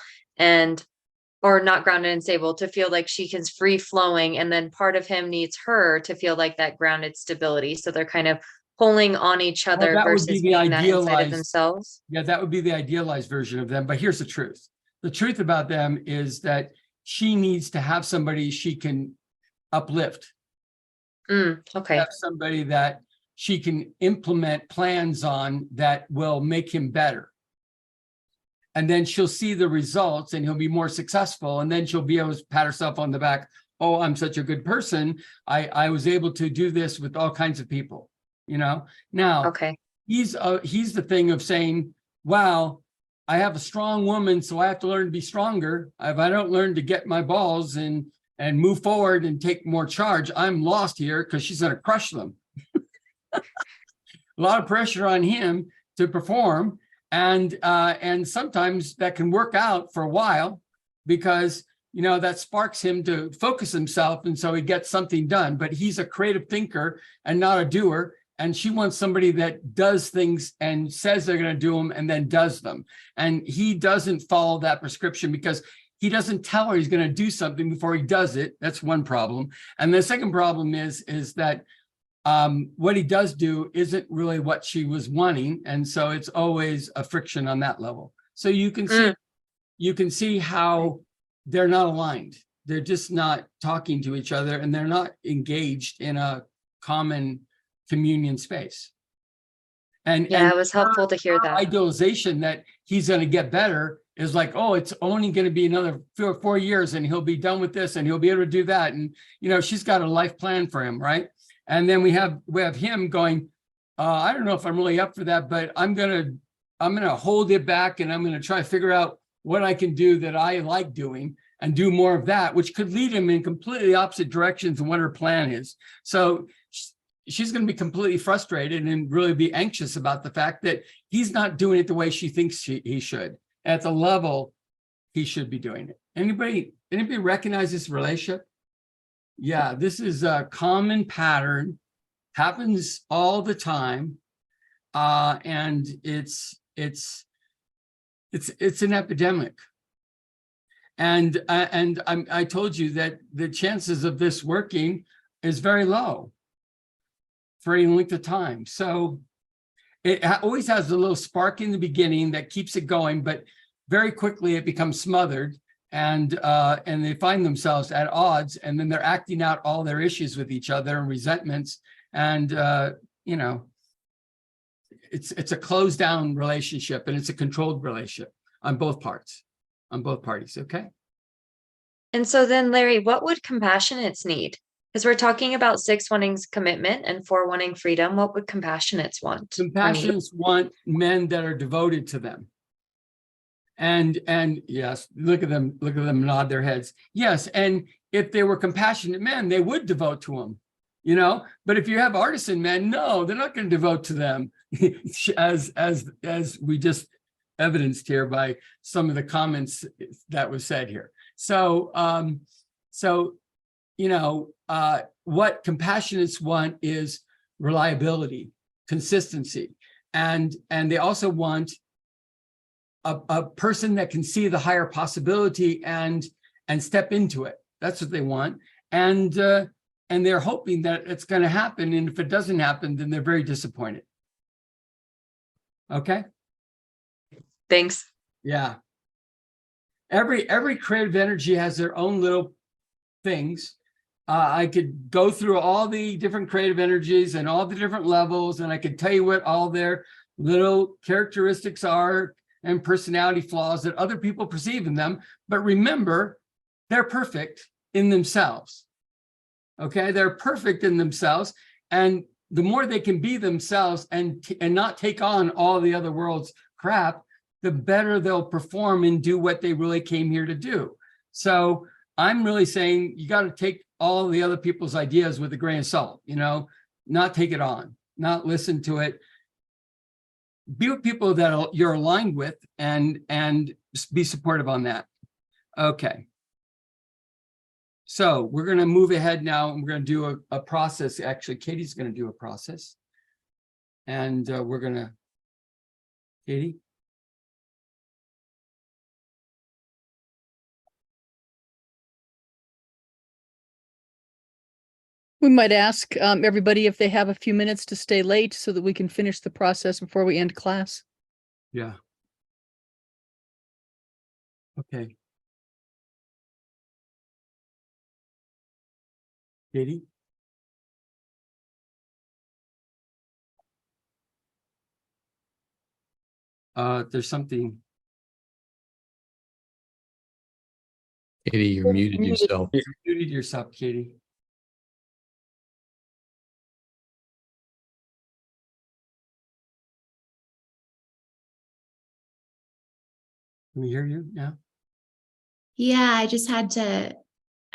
or not grounded and stable, to feel like she is free flowing. And then part of him needs her to feel like that grounded stability. So they're kind of pulling on each other that would versus be the being that inside of idealized- themselves. Yeah, that would be the idealized version of them. But here's the truth. The truth about them is that she needs to have somebody she can uplift. Okay. Have somebody that she can implement plans on that will make him better. And then she'll see the results and he'll be more successful. And then she'll be able to pat herself on the back. Oh, I'm such a good person. I was able to do this with all kinds of people, Now, Okay. he's the thing of saying, wow, I have a strong woman, so I have to learn to be stronger. If I don't learn to get my balls and move forward and take more charge, I'm lost here because she's going to crush them. A lot of pressure on him to perform. And sometimes that can work out for a while because, that sparks him to focus himself. And so he gets something done, but he's a creative thinker and not a doer. And she wants somebody that does things and says they're going to do them and then does them. And he doesn't follow that prescription because he doesn't tell her he's going to do something before he does it. That's one problem. And the second problem is that what he does do isn't really what she was wanting. And so it's always a friction on that level. So you can see how they're not aligned. They're just not talking to each other and they're not engaged in a common communion space. And Yeah, it was helpful to hear that. Idealization that he's going to get better is like, oh, it's only going to be another 4 years and he'll be done with this and he'll be able to do that. And, she's got a life plan for him, right? And then we have him going, I don't know if I'm really up for that, but I'm going to hold it back and I'm going to try to figure out what I can do that I like doing and do more of that, which could lead him in completely opposite directions than what her plan is. So she's going to be completely frustrated and really be anxious about the fact that he's not doing it the way she thinks he should, at the level he should be doing it. Anybody recognize this relationship? Yeah, this is a common pattern happens all the time, and it's an epidemic. And I told you that the chances of this working is very low for any length of time. So it always has a little spark in the beginning that keeps it going, but very quickly it becomes smothered, and they find themselves at odds, and then they're acting out all their issues with each other and resentments, and you know, it's a closed down relationship, and it's a controlled relationship on both parties. Okay. And so then, Larry, what would compassionates need? Because we're talking about 6 wanting commitment and 4 wanting freedom. What would compassionates want? or need? Compassionates want men that are devoted to them. And yes, look at them nod their heads. Yes, and if they were compassionate men, they would devote to them, you know. But if you have artisan men, no, they're not going to devote to them, as we just evidenced here by some of the comments that was said here. So you know, what compassionates want is reliability, consistency, and they also want a person that can see the higher possibility and step into it. That's what they want, and they're hoping that it's going to happen. And if it doesn't happen, then they're very disappointed. Okay. Thanks. Yeah. Every creative energy has their own little things. I could go through all the different creative energies and all the different levels, and I could tell you what all their little characteristics are and personality flaws that other people perceive in them. But remember, they're perfect in themselves. Okay, they're perfect in themselves, and the more they can be themselves and not take on all the other world's crap, the better they'll perform and do what they really came here to do. So I'm really saying you got to take all the other people's ideas with a grain of salt, you know, not take it on, not listen to it. Be with people that you're aligned with, and be supportive on that. Okay. So we're going to move ahead now, and we're going to do a process. Actually, Katie's going to do a process, and we're going to, Katie. We might ask everybody if they have a few minutes to stay late so that we can finish the process before we end class. Yeah. Okay. Katie? There's something. Katie, you're muted yourself. You muted yourself, Katie. Can we hear you now? Yeah, I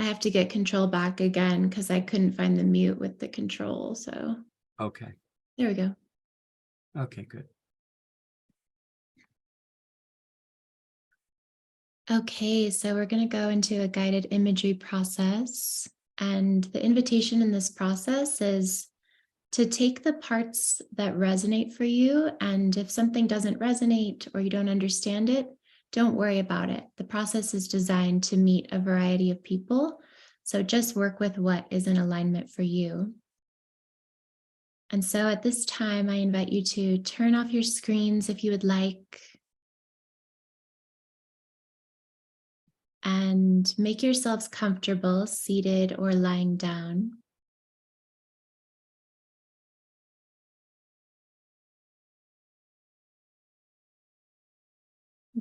have to get control back again because I couldn't find the mute with the control. So Okay. there we go. Okay, good. Okay, so we're going to go into a guided imagery process. And the invitation in this process is to take the parts that resonate for you. And if something doesn't resonate or you don't understand it, don't worry about it. The process is designed to meet a variety of people. So just work with what is in alignment for you. And so at this time, I invite you to turn off your screens if you would like. And make yourselves comfortable, seated or lying down.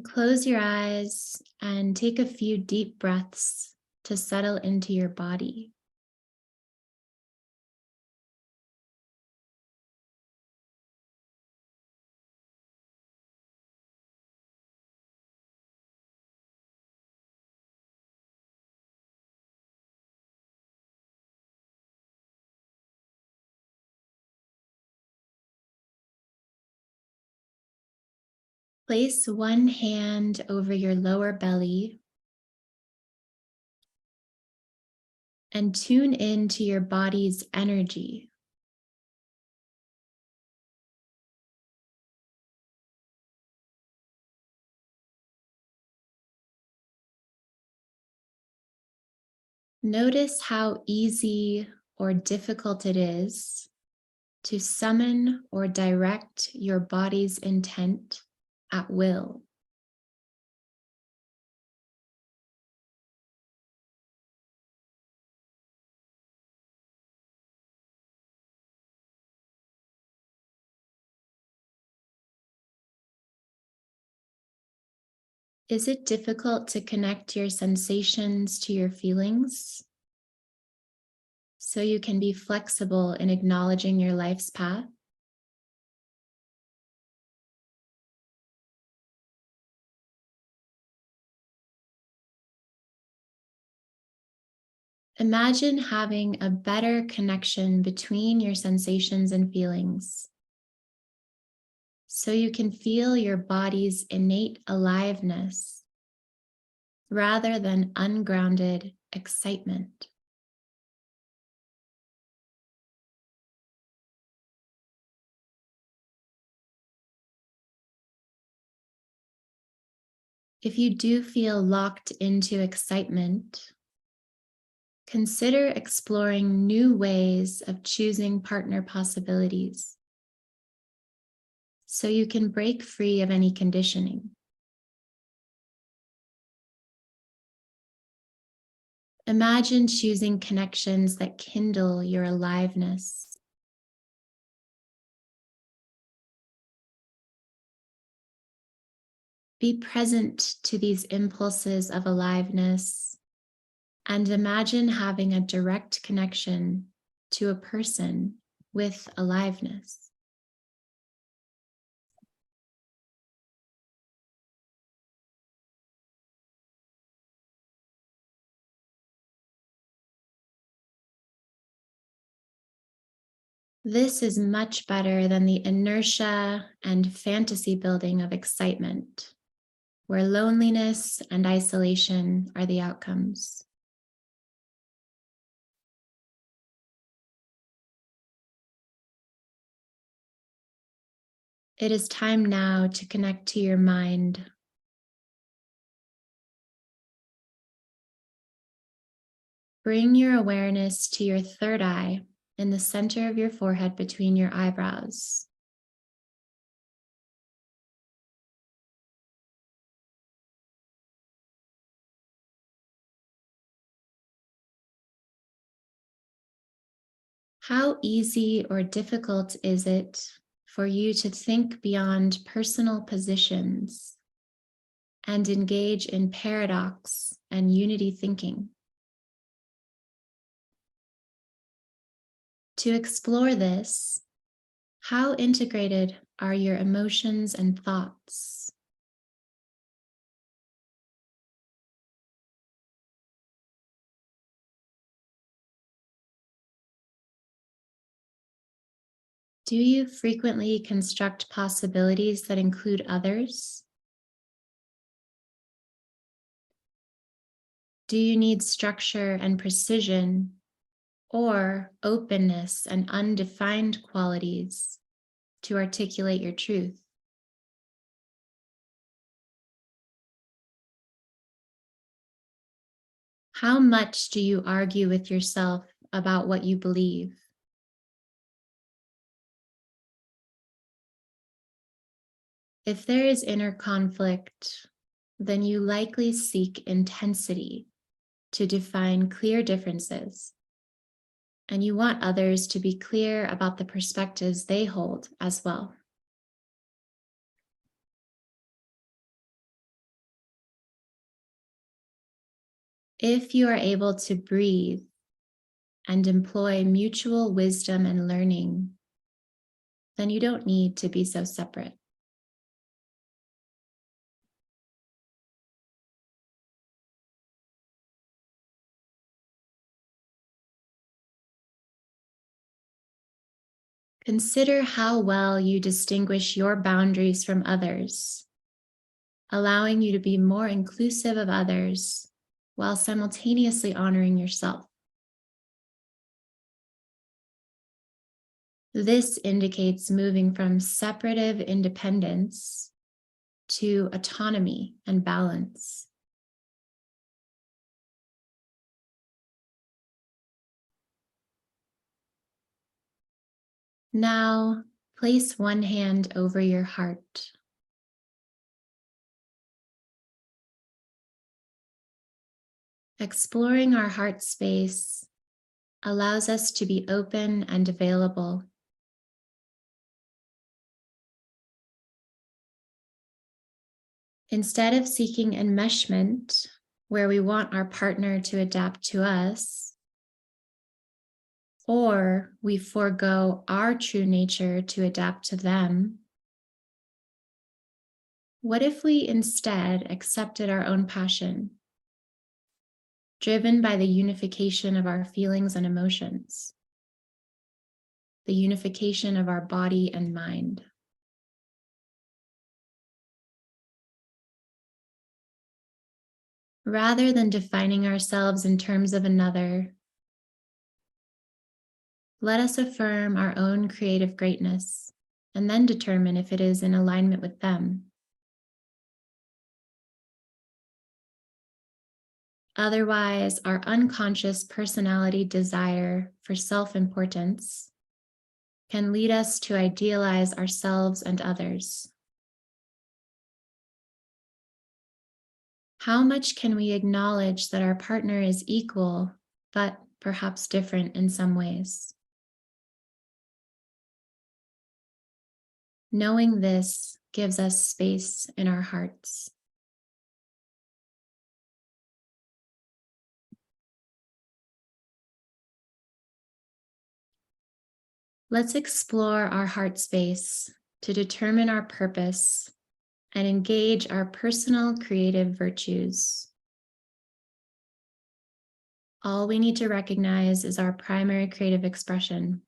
Close your eyes and take a few deep breaths to settle into your body. Place one hand over your lower belly and tune into your body's energy. Notice how easy or difficult it is to summon or direct your body's intent at will. Is it difficult to connect your sensations to your feelings so you can be flexible in acknowledging your life's path? Imagine having a better connection between your sensations and feelings so you can feel your body's innate aliveness rather than ungrounded excitement. If you do feel locked into excitement, consider exploring new ways of choosing partner possibilities so you can break free of any conditioning. Imagine choosing connections that kindle your aliveness. Be present to these impulses of aliveness and imagine having a direct connection to a person with aliveness. This is much better than the inertia and fantasy building of excitement, where loneliness and isolation are the outcomes. It is time now to connect to your mind. Bring your awareness to your third eye in the center of your forehead between your eyebrows. How easy or difficult is it for you to think beyond personal positions and engage in paradox and unity thinking? To explore this, how integrated are your emotions and thoughts? Do you frequently construct possibilities that include others? Do you need structure and precision, or openness and undefined qualities to articulate your truth? How much do you argue with yourself about what you believe? If there is inner conflict, then you likely seek intensity to define clear differences, and you want others to be clear about the perspectives they hold as well. If you are able to breathe and employ mutual wisdom and learning, then you don't need to be so separate. Consider how well you distinguish your boundaries from others, allowing you to be more inclusive of others while simultaneously honoring yourself. This indicates moving from separative independence to autonomy and balance. Now, place one hand over your heart. Exploring our heart space allows us to be open and available. Instead of seeking enmeshment, where we want our partner to adapt to us, or we forego our true nature to adapt to them, what if we instead accepted our own passion, driven by the unification of our feelings and emotions, the unification of our body and mind? Rather than defining ourselves in terms of another, let us affirm our own creative greatness and then determine if it is in alignment with them. Otherwise, our unconscious personality desire for self-importance can lead us to idealize ourselves and others. How much can we acknowledge that our partner is equal, but perhaps different in some ways? Knowing this gives us space in our hearts. Let's explore our heart space to determine our purpose and engage our personal creative virtues. All we need to recognize is our primary creative expression.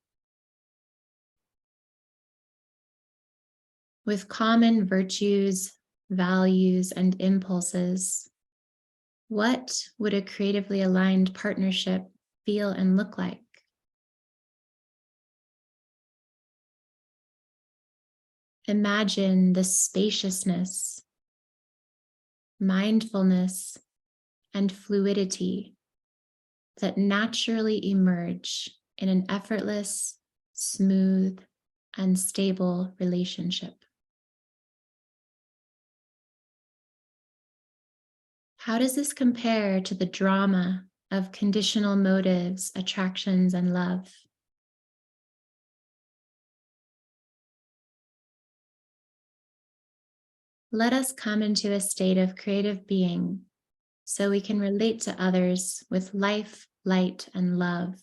With common virtues, values, and impulses, what would a creatively aligned partnership feel and look like? Imagine the spaciousness, mindfulness, and fluidity that naturally emerge in an effortless, smooth, and stable relationship. How does this compare to the drama of conditional motives, attractions, and love? Let us come into a state of creative being so we can relate to others with life, light, and love.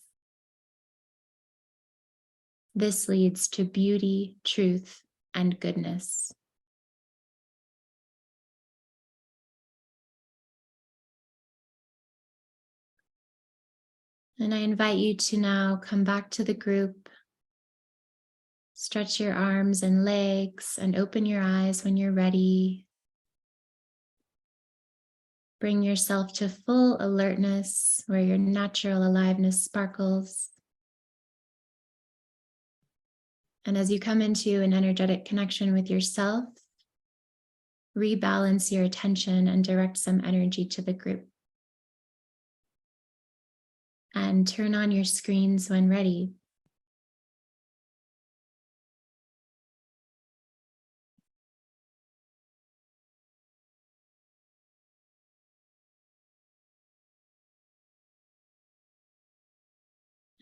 This leads to beauty, truth, and goodness. And I invite you to now come back to the group. Stretch your arms and legs and open your eyes when you're ready. Bring yourself to full alertness where your natural aliveness sparkles. And as you come into an energetic connection with yourself, rebalance your attention and direct some energy to the group. And turn on your screens when ready.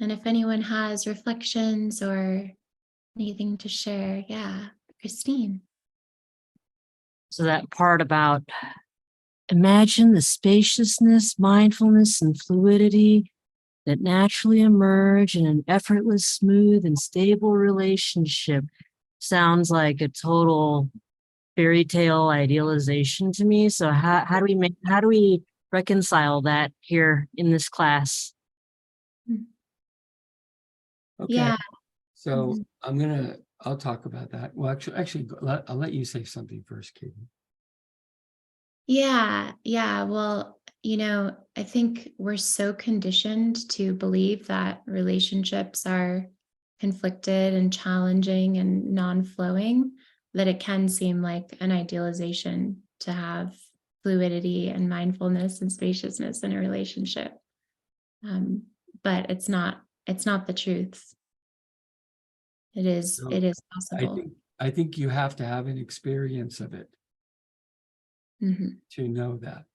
And if anyone has reflections or anything to share, yeah, Christine. So that part about imagine the spaciousness, mindfulness, and fluidity that naturally emerge in an effortless, smooth, and stable relationship sounds like a total fairy tale idealization to me. So how do we reconcile that here in this class? Okay. Yeah. So I'll talk about that. Well, actually, I'll let you say something first, Katie. Yeah. Well, I think we're so conditioned to believe that relationships are conflicted and challenging and non-flowing that it can seem like an idealization to have fluidity and mindfulness and spaciousness in a relationship. But it's not the truth. It is, So it is I possible. think you have to have an experience of it Mhm. to know that.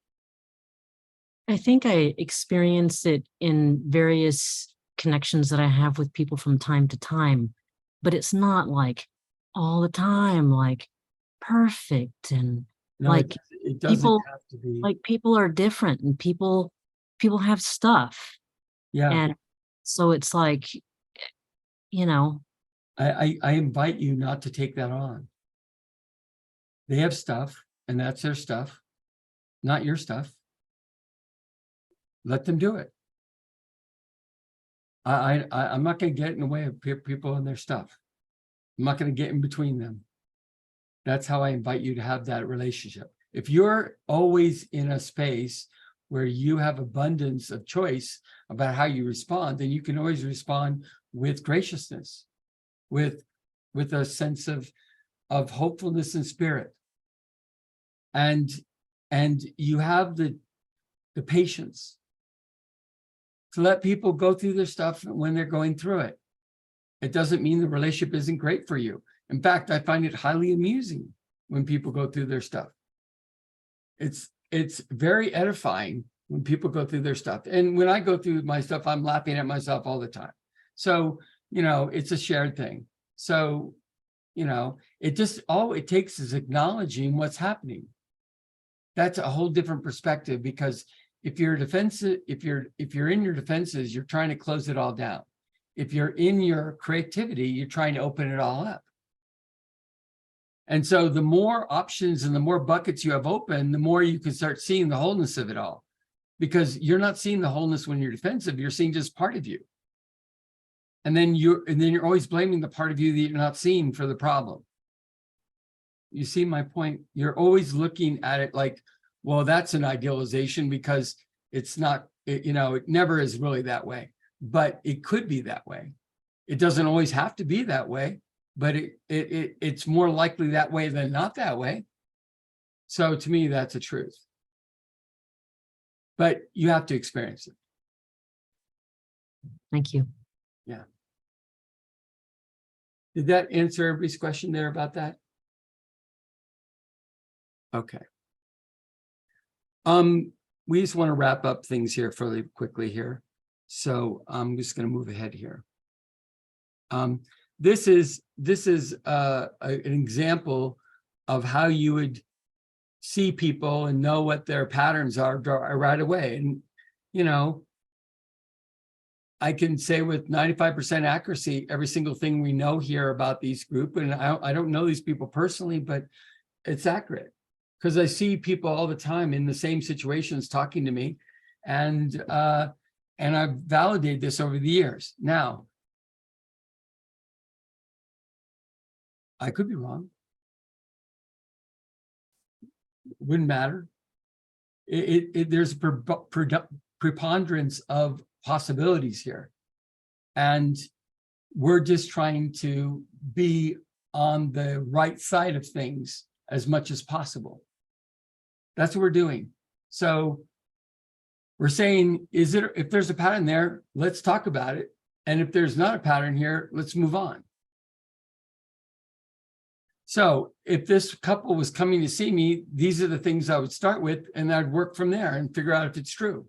I think I experience it in various connections that I have with people from time to time, but it's not like all the time, like perfect and No, like it doesn't people have to be. like people are different and people have stuff. Yeah, And so it's like, you know, I invite you not to take that on. They have stuff, and that's their stuff, not your stuff. Let them do it. I'm not going to get in the way of people and their stuff. I'm not going to get in between them. That's how I invite you to have that relationship. If you're always in a space where you have abundance of choice about how you respond, then you can always respond with graciousness, with a sense of hopefulness and spirit. And you have the patience to let people go through their stuff when they're going through it. It doesn't mean the relationship isn't great for you. In fact, I find it highly amusing when people go through their stuff. It's very edifying when people go through their stuff. And when I go through my stuff, I'm laughing at myself all the time. So, it's a shared thing. So, all it takes is acknowledging what's happening. That's a whole different perspective, because if you're defensive, if you're in your defenses, you're trying to close it all down. If you're in your creativity, you're trying to open it all up. And so the more options and the more buckets you have open, the more you can start seeing the wholeness of it all. Because you're not seeing the wholeness when you're defensive, you're seeing just part of you. And then you're always blaming the part of you that you're not seeing for the problem. You see my point? You're always looking at it like, well, that's an idealization because it's not, it never is really that way, but it could be that way. It doesn't always have to be that way, but it's more likely that way than not that way. So to me, that's a truth. But you have to experience it. thank you. Yeah. Did that answer everybody's question there about that? Okay. We just want to wrap up things here fairly quickly here. So I'm just going to move ahead here. This is an example of how you would see people and know what their patterns are right away. And, I can say with 95% accuracy, every single thing we know here about these group, and I don't know these people personally, but it's accurate because I see people all the time in the same situations talking to me, and I've validated this over the years. Now, I could be wrong. Wouldn't matter. There's a preponderance of possibilities here. And we're just trying to be on the right side of things as much as possible. That's what we're doing. So we're saying, if there's a pattern there, let's talk about it. And if there's not a pattern here, let's move on. So if this couple was coming to see me, these are the things I would start with, and I'd work from there and figure out if it's true.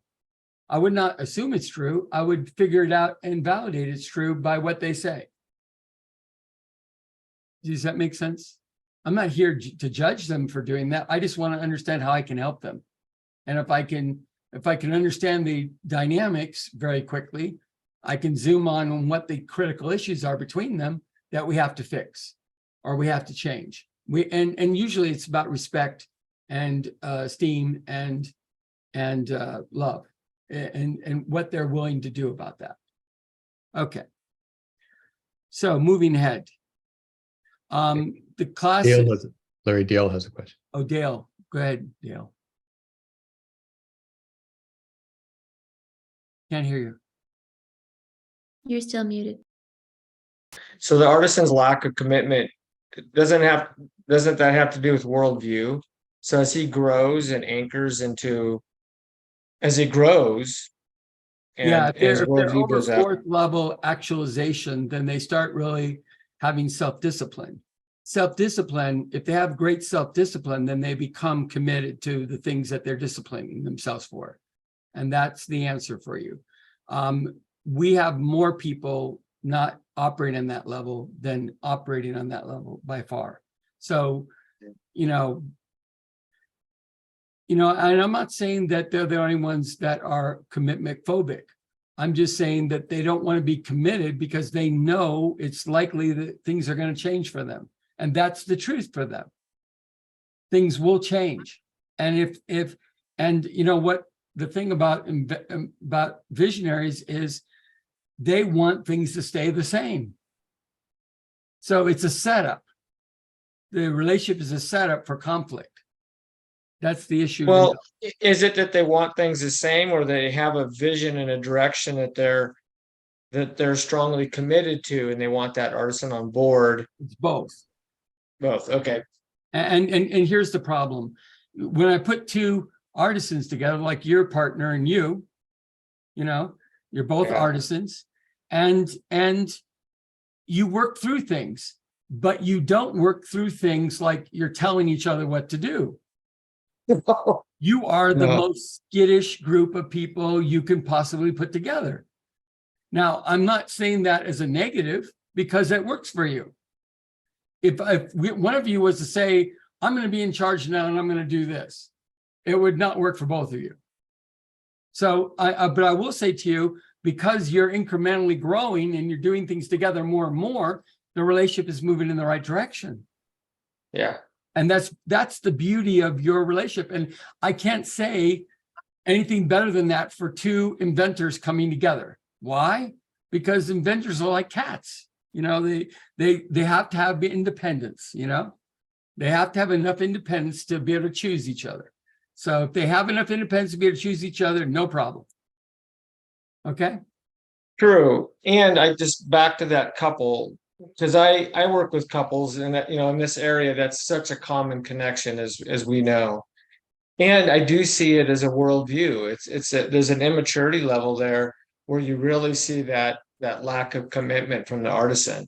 I would not assume it's true. I would figure it out and validate it's true by what they say. Does that make sense? I'm not here to judge them for doing that. I just want to understand how I can help them. And if I can understand the dynamics very quickly, I can zoom on what the critical issues are between them that we have to fix or we have to change. And usually it's about respect and esteem and love and what they're willing to do about that. Okay. So moving ahead. The class. Dale has a question. Oh, Dale, go ahead, Dale. Can't hear you. You're still muted. So the artisan's lack of commitment, doesn't that have to do with worldview? So as he grows and anchors into, as he grows, and Yeah, if his they're worldview over goes up. fourth level actualization, then they start really having self-discipline. Self-discipline, if they have great self-discipline, then they become committed to the things that they're disciplining themselves for. And that's the answer for you. We have more people not operating on that level than operating on that level by far. So, and I'm not saying that they're the only ones that are commitment phobic. I'm just saying that they don't want to be committed because they know it's likely that things are going to change for them. And that's the truth for them. Things will change. And and you know what, the thing about visionaries is they want things to stay the same. So it's a setup. The relationship is a setup for conflict. That's the issue. Well, is it that they want things the same, or they have a vision and a direction that they're strongly committed to, and they want that artisan on board? It's both. Both. Okay. And here's the problem. When I put two artisans together, like your partner and you're both artisans, and you work through things, but you don't work through things like you're telling each other what to do. You are the most skittish group of people you can possibly put together. Now, I'm not saying that as a negative, because it works for you. If one of you was to say, I'm going to be in charge now and I'm going to do this, it would not work for both of you. So, but I will say to you, because you're incrementally growing and you're doing things together more and more, the relationship is moving in the right direction. Yeah. And that's the beauty of your relationship. And I can't say anything better than that for two inventors coming together. Why? Because inventors are like cats. They have to have independence. They have to have enough independence to be able to choose each other. So if they have enough independence to be able to choose each other, no problem. Okay. True. And I just back to that couple, because I work with couples, and that, in this area, that's such a common connection, as we know. And I do see it as a worldview. There's an immaturity level there where you really see that lack of commitment from the artisan.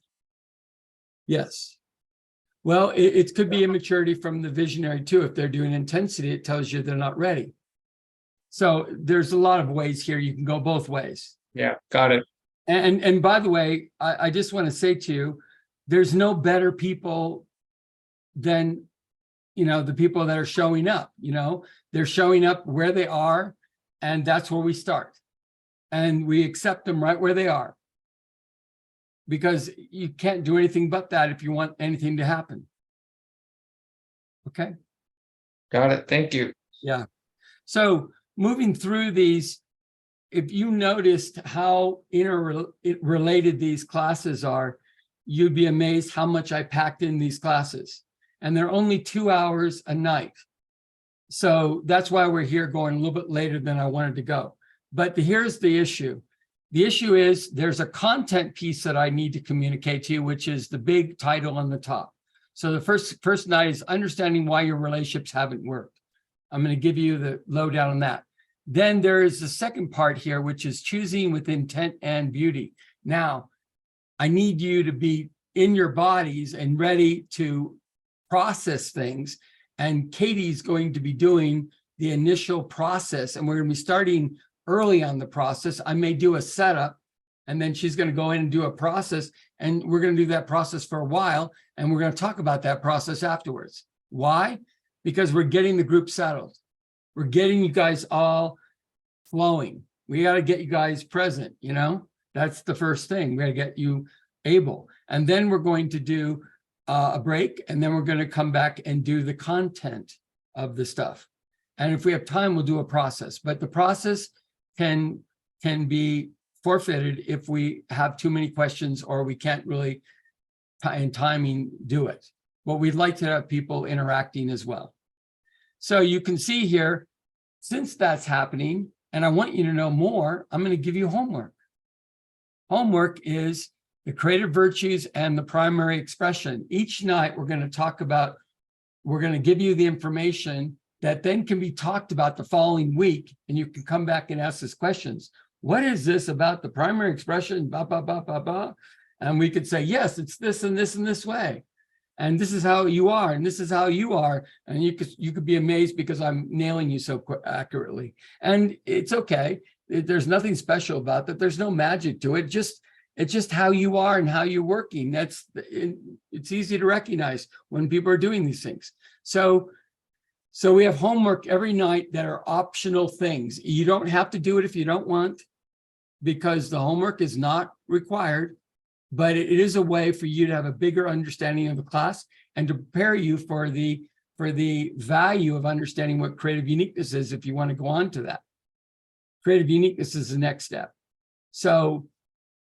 Yes. Well, it could be immaturity from the visionary too. If they're doing intensity, it tells you they're not ready. So there's a lot of ways here. You can go both ways. Yeah, got it. And by the way, I just want to say to you, there's no better people than, the people that are showing up. They're showing up where they are, and that's where we start. And we accept them right where they are. Because you can't do anything but that if you want anything to happen. Okay? Got it. Thank you. Yeah. So moving through these, if you noticed how interrelated these classes are, you'd be amazed how much I packed in these classes. And they're only 2 hours a night. So that's why we're here going a little bit later than I wanted to go. But here's the issue. The issue is there's a content piece that I need to communicate to you, which is the big title on the top. So the first night is understanding why your relationships haven't worked. I'm going to give you the lowdown on that. Then there is the second part here, which is choosing with intent and beauty. Now, I need you to be in your bodies and ready to process things. And Katie's going to be doing the initial process, and we're going to be starting early on the process. I may do a setup, and then she's going to go in and do a process, and we're going to do that process for a while, and we're going to talk about that process afterwards. Why? Because we're getting the group settled. We're getting you guys all flowing. We got to get you guys present, That's the first thing. We got to get you able. And then we're going to do a break, and then we're going to come back and do the content of the stuff. And if we have time, we'll do a process. But the process can be forfeited if we have too many questions or we can't really, in timing, do it. But we'd like to have people interacting as well. So you can see here, since that's happening, and I want you to know more, I'm going to give you homework. Homework is the creative virtues and the primary expression. Each night we're going to give you the information that then can be talked about the following week, and you can come back and ask us questions. What is this about the primary expression? Blah, blah, blah, blah, blah. And we could say, yes, it's this and this and this way. And this is how you are, and this is how you are. And you could be amazed because I'm nailing you so accurately. And it's okay. There's nothing special about that. There's no magic to it. It's just how you are and how you're working. It's easy to recognize when people are doing these things. So we have homework every night that are optional things. You don't have to do it if you don't want, because the homework is not required, but it is a way for you to have a bigger understanding of the class and to prepare you for the value of understanding what creative uniqueness is if you want to go on to that. Creative uniqueness is the next step. So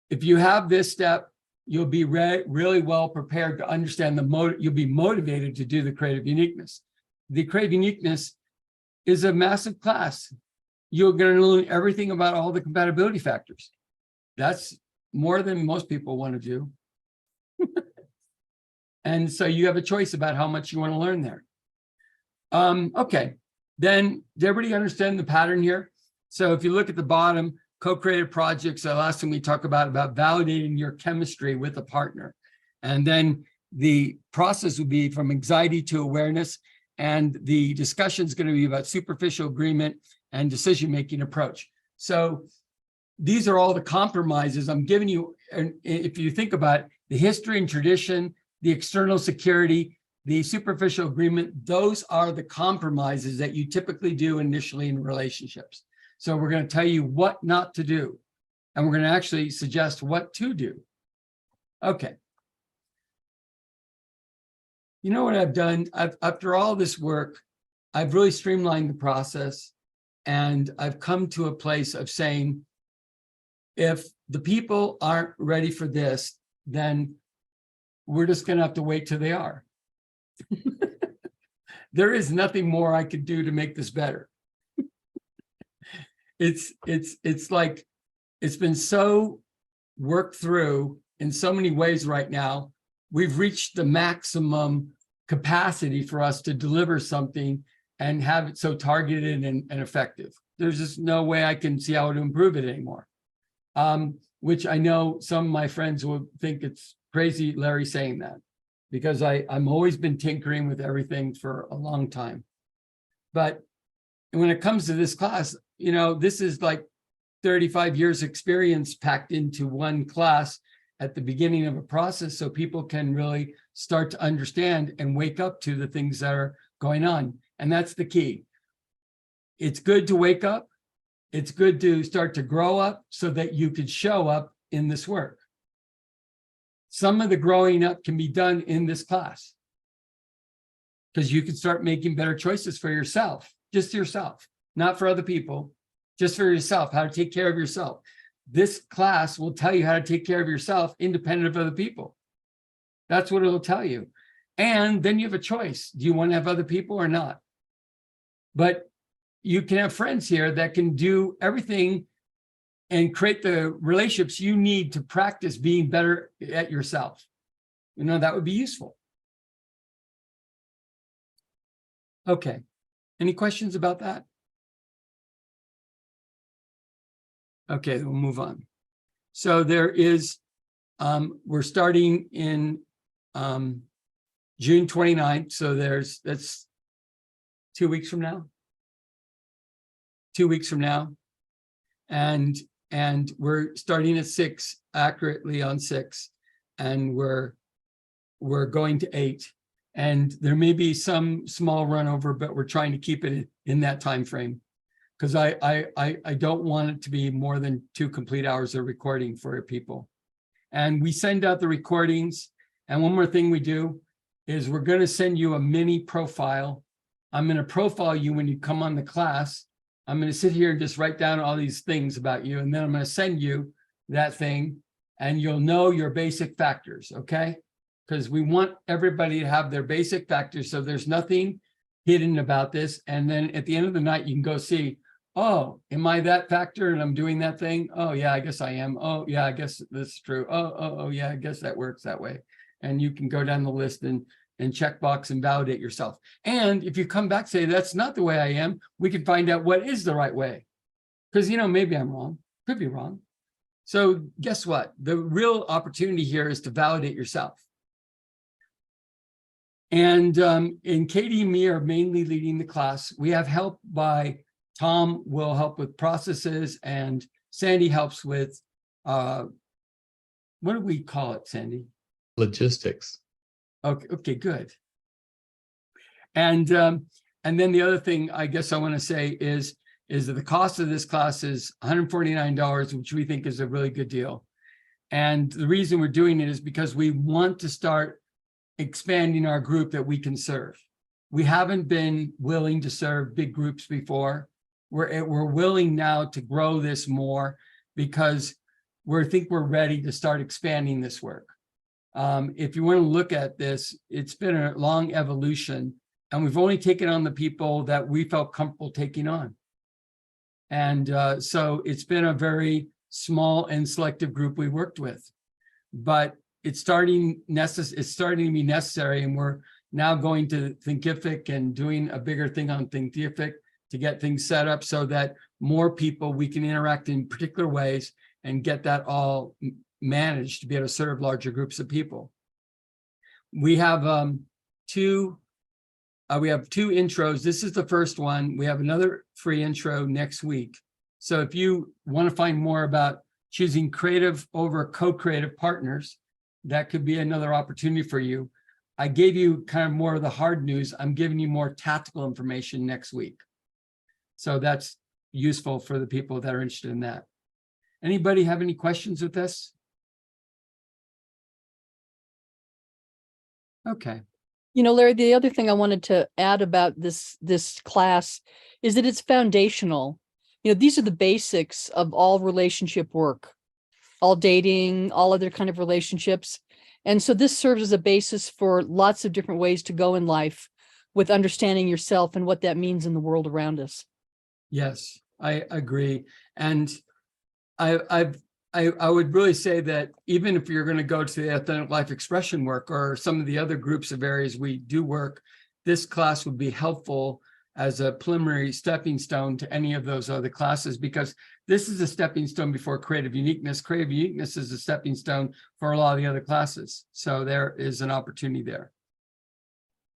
if you have this step, you'll be really well prepared to understand you'll be motivated to do the creative uniqueness. The creative uniqueness is a massive class. You're going to learn everything about all the compatibility factors. That's more than most people want to do. And so you have a choice about how much you want to learn there. Okay, then does everybody understand the pattern here? So if you look at the bottom, co-creative projects, the last thing we talk about validating your chemistry with a partner. And then the process would be from anxiety to awareness. And the discussion is going to be about superficial agreement and decision-making approach. So these are all the compromises I'm giving you. And if you think about it, the history and tradition, the external security, the superficial agreement, those are the compromises that you typically do initially in relationships. So we're going to tell you what not to do, and we're going to actually suggest what to do. Okay. You know what I've done? After all this work, I've really streamlined the process, and I've come to a place of saying, if the people aren't ready for this, then we're just going to have to wait till they are. There is nothing more I could do to make this better. It's like, it's been so worked through in so many ways right now. We've reached the maximum capacity for us to deliver something and have it so targeted and effective. There's just no way I can see how to improve it anymore. Which I know some of my friends will think it's crazy, Larry, saying that, because I'm always been tinkering with everything for a long time. But when it comes to this class, you know, this is like 35 years experience packed into one class at the beginning of a process, so people can really start to understand and wake up to the things that are going on. And that's the key. It's good to wake up. It's good to start to grow up so that you could show up in this work. Some of the growing up can be done in this class, because you can start making better choices for yourself, just yourself, not for other people, just for yourself, how to take care of yourself. This class will tell you how to take care of yourself independent of other people. That's what it'll tell you. And then you have a choice. Do you want to have other people or not? But you can have friends here that can do everything and create the relationships you need to practice being better at yourself. You know, that would be useful. Okay. Any questions about that? Okay, we'll move on. So there is, we're starting in June 29th. So that's 2 weeks from now. 2 weeks from now. And we're starting at 6, accurately on 6. And we're going to 8. And there may be some small run over, but we're trying to keep it in that time frame, because I don't want it to be more than 2 complete hours of recording for people. And we send out the recordings. And one more thing we do is we're going to send you a mini profile. I'm going to profile you when you come on the class. I'm going to sit here and just write down all these things about you. And then I'm going to send you that thing, and you'll know your basic factors, okay? Because we want everybody to have their basic factors, so there's nothing hidden about this. And then at the end of the night, you can go see, oh, am I that factor and I'm doing that thing? Oh, yeah, I guess I am. Oh, yeah, I guess this is true. Oh, yeah, I guess that works that way. And you can go down the list and check box and validate yourself. And if you come back, say, that's not the way I am, we can find out what is the right way. Because, you know, maybe I'm wrong, could be wrong. So guess what? The real opportunity here is to validate yourself. And Katie and me are mainly leading the class. We have help by Tom will help with processes, and Sandy helps with, what do we call it, Sandy? Logistics. Okay, good. And then the other thing I guess I want to say is that the cost of this class is $149, which we think is a really good deal. And the reason we're doing it is because we want to start expanding our group that we can serve. We haven't been willing to serve big groups before. We're willing now to grow this more because we think we're ready to start expanding this work. If you want to look at this, it's been a long evolution, and we've only taken on the people that we felt comfortable taking on. And so it's been a very small and selective group we worked with, but it's starting to be necessary, and we're now going to Thinkific and doing a bigger thing on Thinkific to get things set up so that more people, we can interact in particular ways and get that all managed to be able to serve larger groups of people. We have two intros. This is the first one. We have another free intro next week. So if you want to find more about choosing creative over co-creative partners, that could be another opportunity for you. I gave you kind of more of the hard news. I'm giving you more tactical information next week. So that's useful for the people that are interested in that. Anybody have any questions with this? Okay. You know, Larry, the other thing I wanted to add about this class is that it's foundational. You know, these are the basics of all relationship work, all dating, all other kind of relationships. And so this serves as a basis for lots of different ways to go in life with understanding yourself and what that means in the world around us. Yes, I agree. And I would really say that even if you're going to go to the authentic life expression work or some of the other groups of areas we do work, this class would be helpful as a preliminary stepping stone to any of those other classes, because this is a stepping stone before creative uniqueness. Creative uniqueness is a stepping stone for a lot of the other classes. So there is an opportunity there.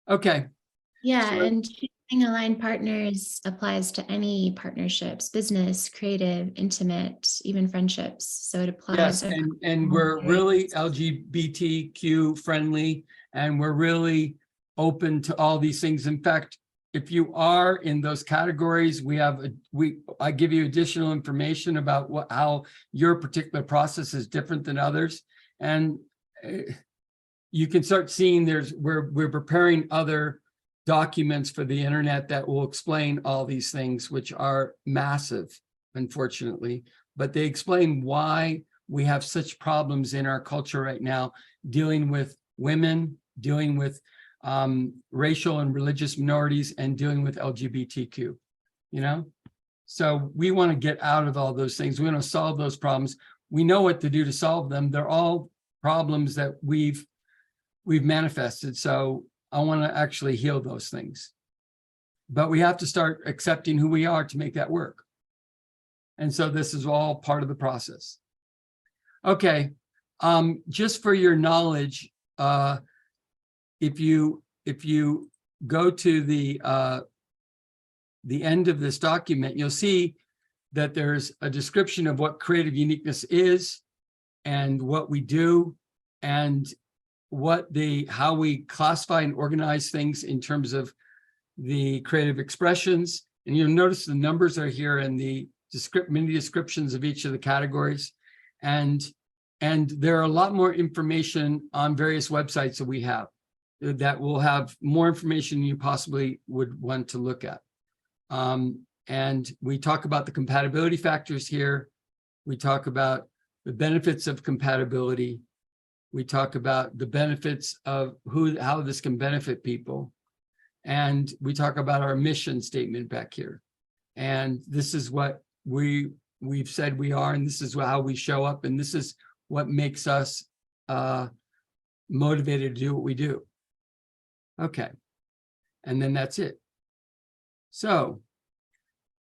Okay. Yeah, So, and choosing aligned partners applies to any partnerships, business, creative, intimate, even friendships. So it applies. yes, and we're really LGBTQ friendly, and we're really open to all these things. In fact, if you are in those categories, I give you additional information about how your particular process is different than others, and you can start seeing we're preparing other documents for the internet that will explain all these things, which are massive, unfortunately, but they explain why we have such problems in our culture right now, dealing with women, dealing with racial and religious minorities, and dealing with LGBTQ, you know? So we want to get out of all those things. We want to solve those problems. We know what to do to solve them. They're all problems that we've manifested. So I want to actually heal those things. But we have to start accepting who we are to make that work. And so this is all part of the process. Okay, just for your knowledge, if you go to the end of this document, you'll see that there's a description of what creative uniqueness is and what we do, and how we classify and organize things in terms of the creative expressions. And you'll notice the numbers are here in the mini descriptions of each of the categories. And there are a lot more information on various websites that we have that will have more information you possibly would want to look at. And we talk about the compatibility factors here. We talk about the benefits of compatibility. We talk about the benefits of how this can benefit people. And we talk about our mission statement back here. And this is what we've said we are, and this is how we show up, and this is what makes us motivated to do what we do. Okay. And then that's it. So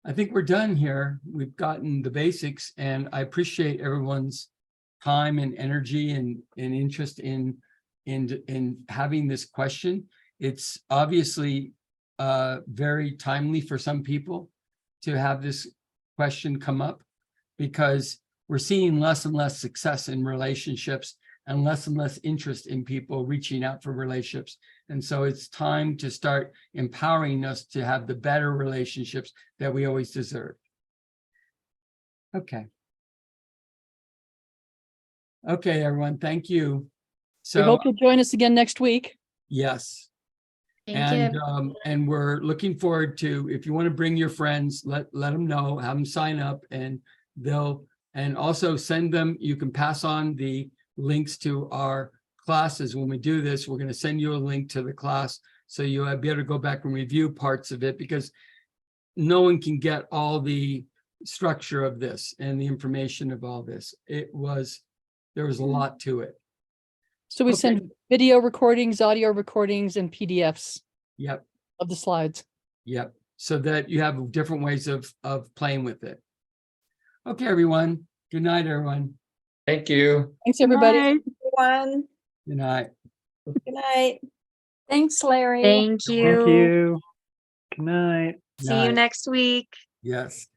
I think we're done here. We've gotten the basics, and I appreciate everyone's time and energy and interest in having this question. It's obviously very timely for some people to have this question come up, because we're seeing less and less success in relationships and less interest in people reaching out for relationships. And so it's time to start empowering us to have the better relationships that we always deserve. Okay. Okay, everyone, thank you. So We hope you'll join us again next week. yes. Thank you. And we're looking forward to, if you want to bring your friends, let them know, have them sign up, and and also send them, you can pass on the links to our classes. When we do this, we're going to send you a link to the class, so you'll be able to go back and review parts of it, because no one can get all the structure of this and the information of all this. There was a lot to it. So we Okay. send video recordings, audio recordings, and PDFs Yep. of the slides. Yep. So that you have different ways of playing with it. Okay, everyone. Good night, everyone. Thank you. Thanks, everybody. Everyone, Good night. good night. Thanks, Larry. Thank Thank you. you. Good night. See you Night. next week. Yes.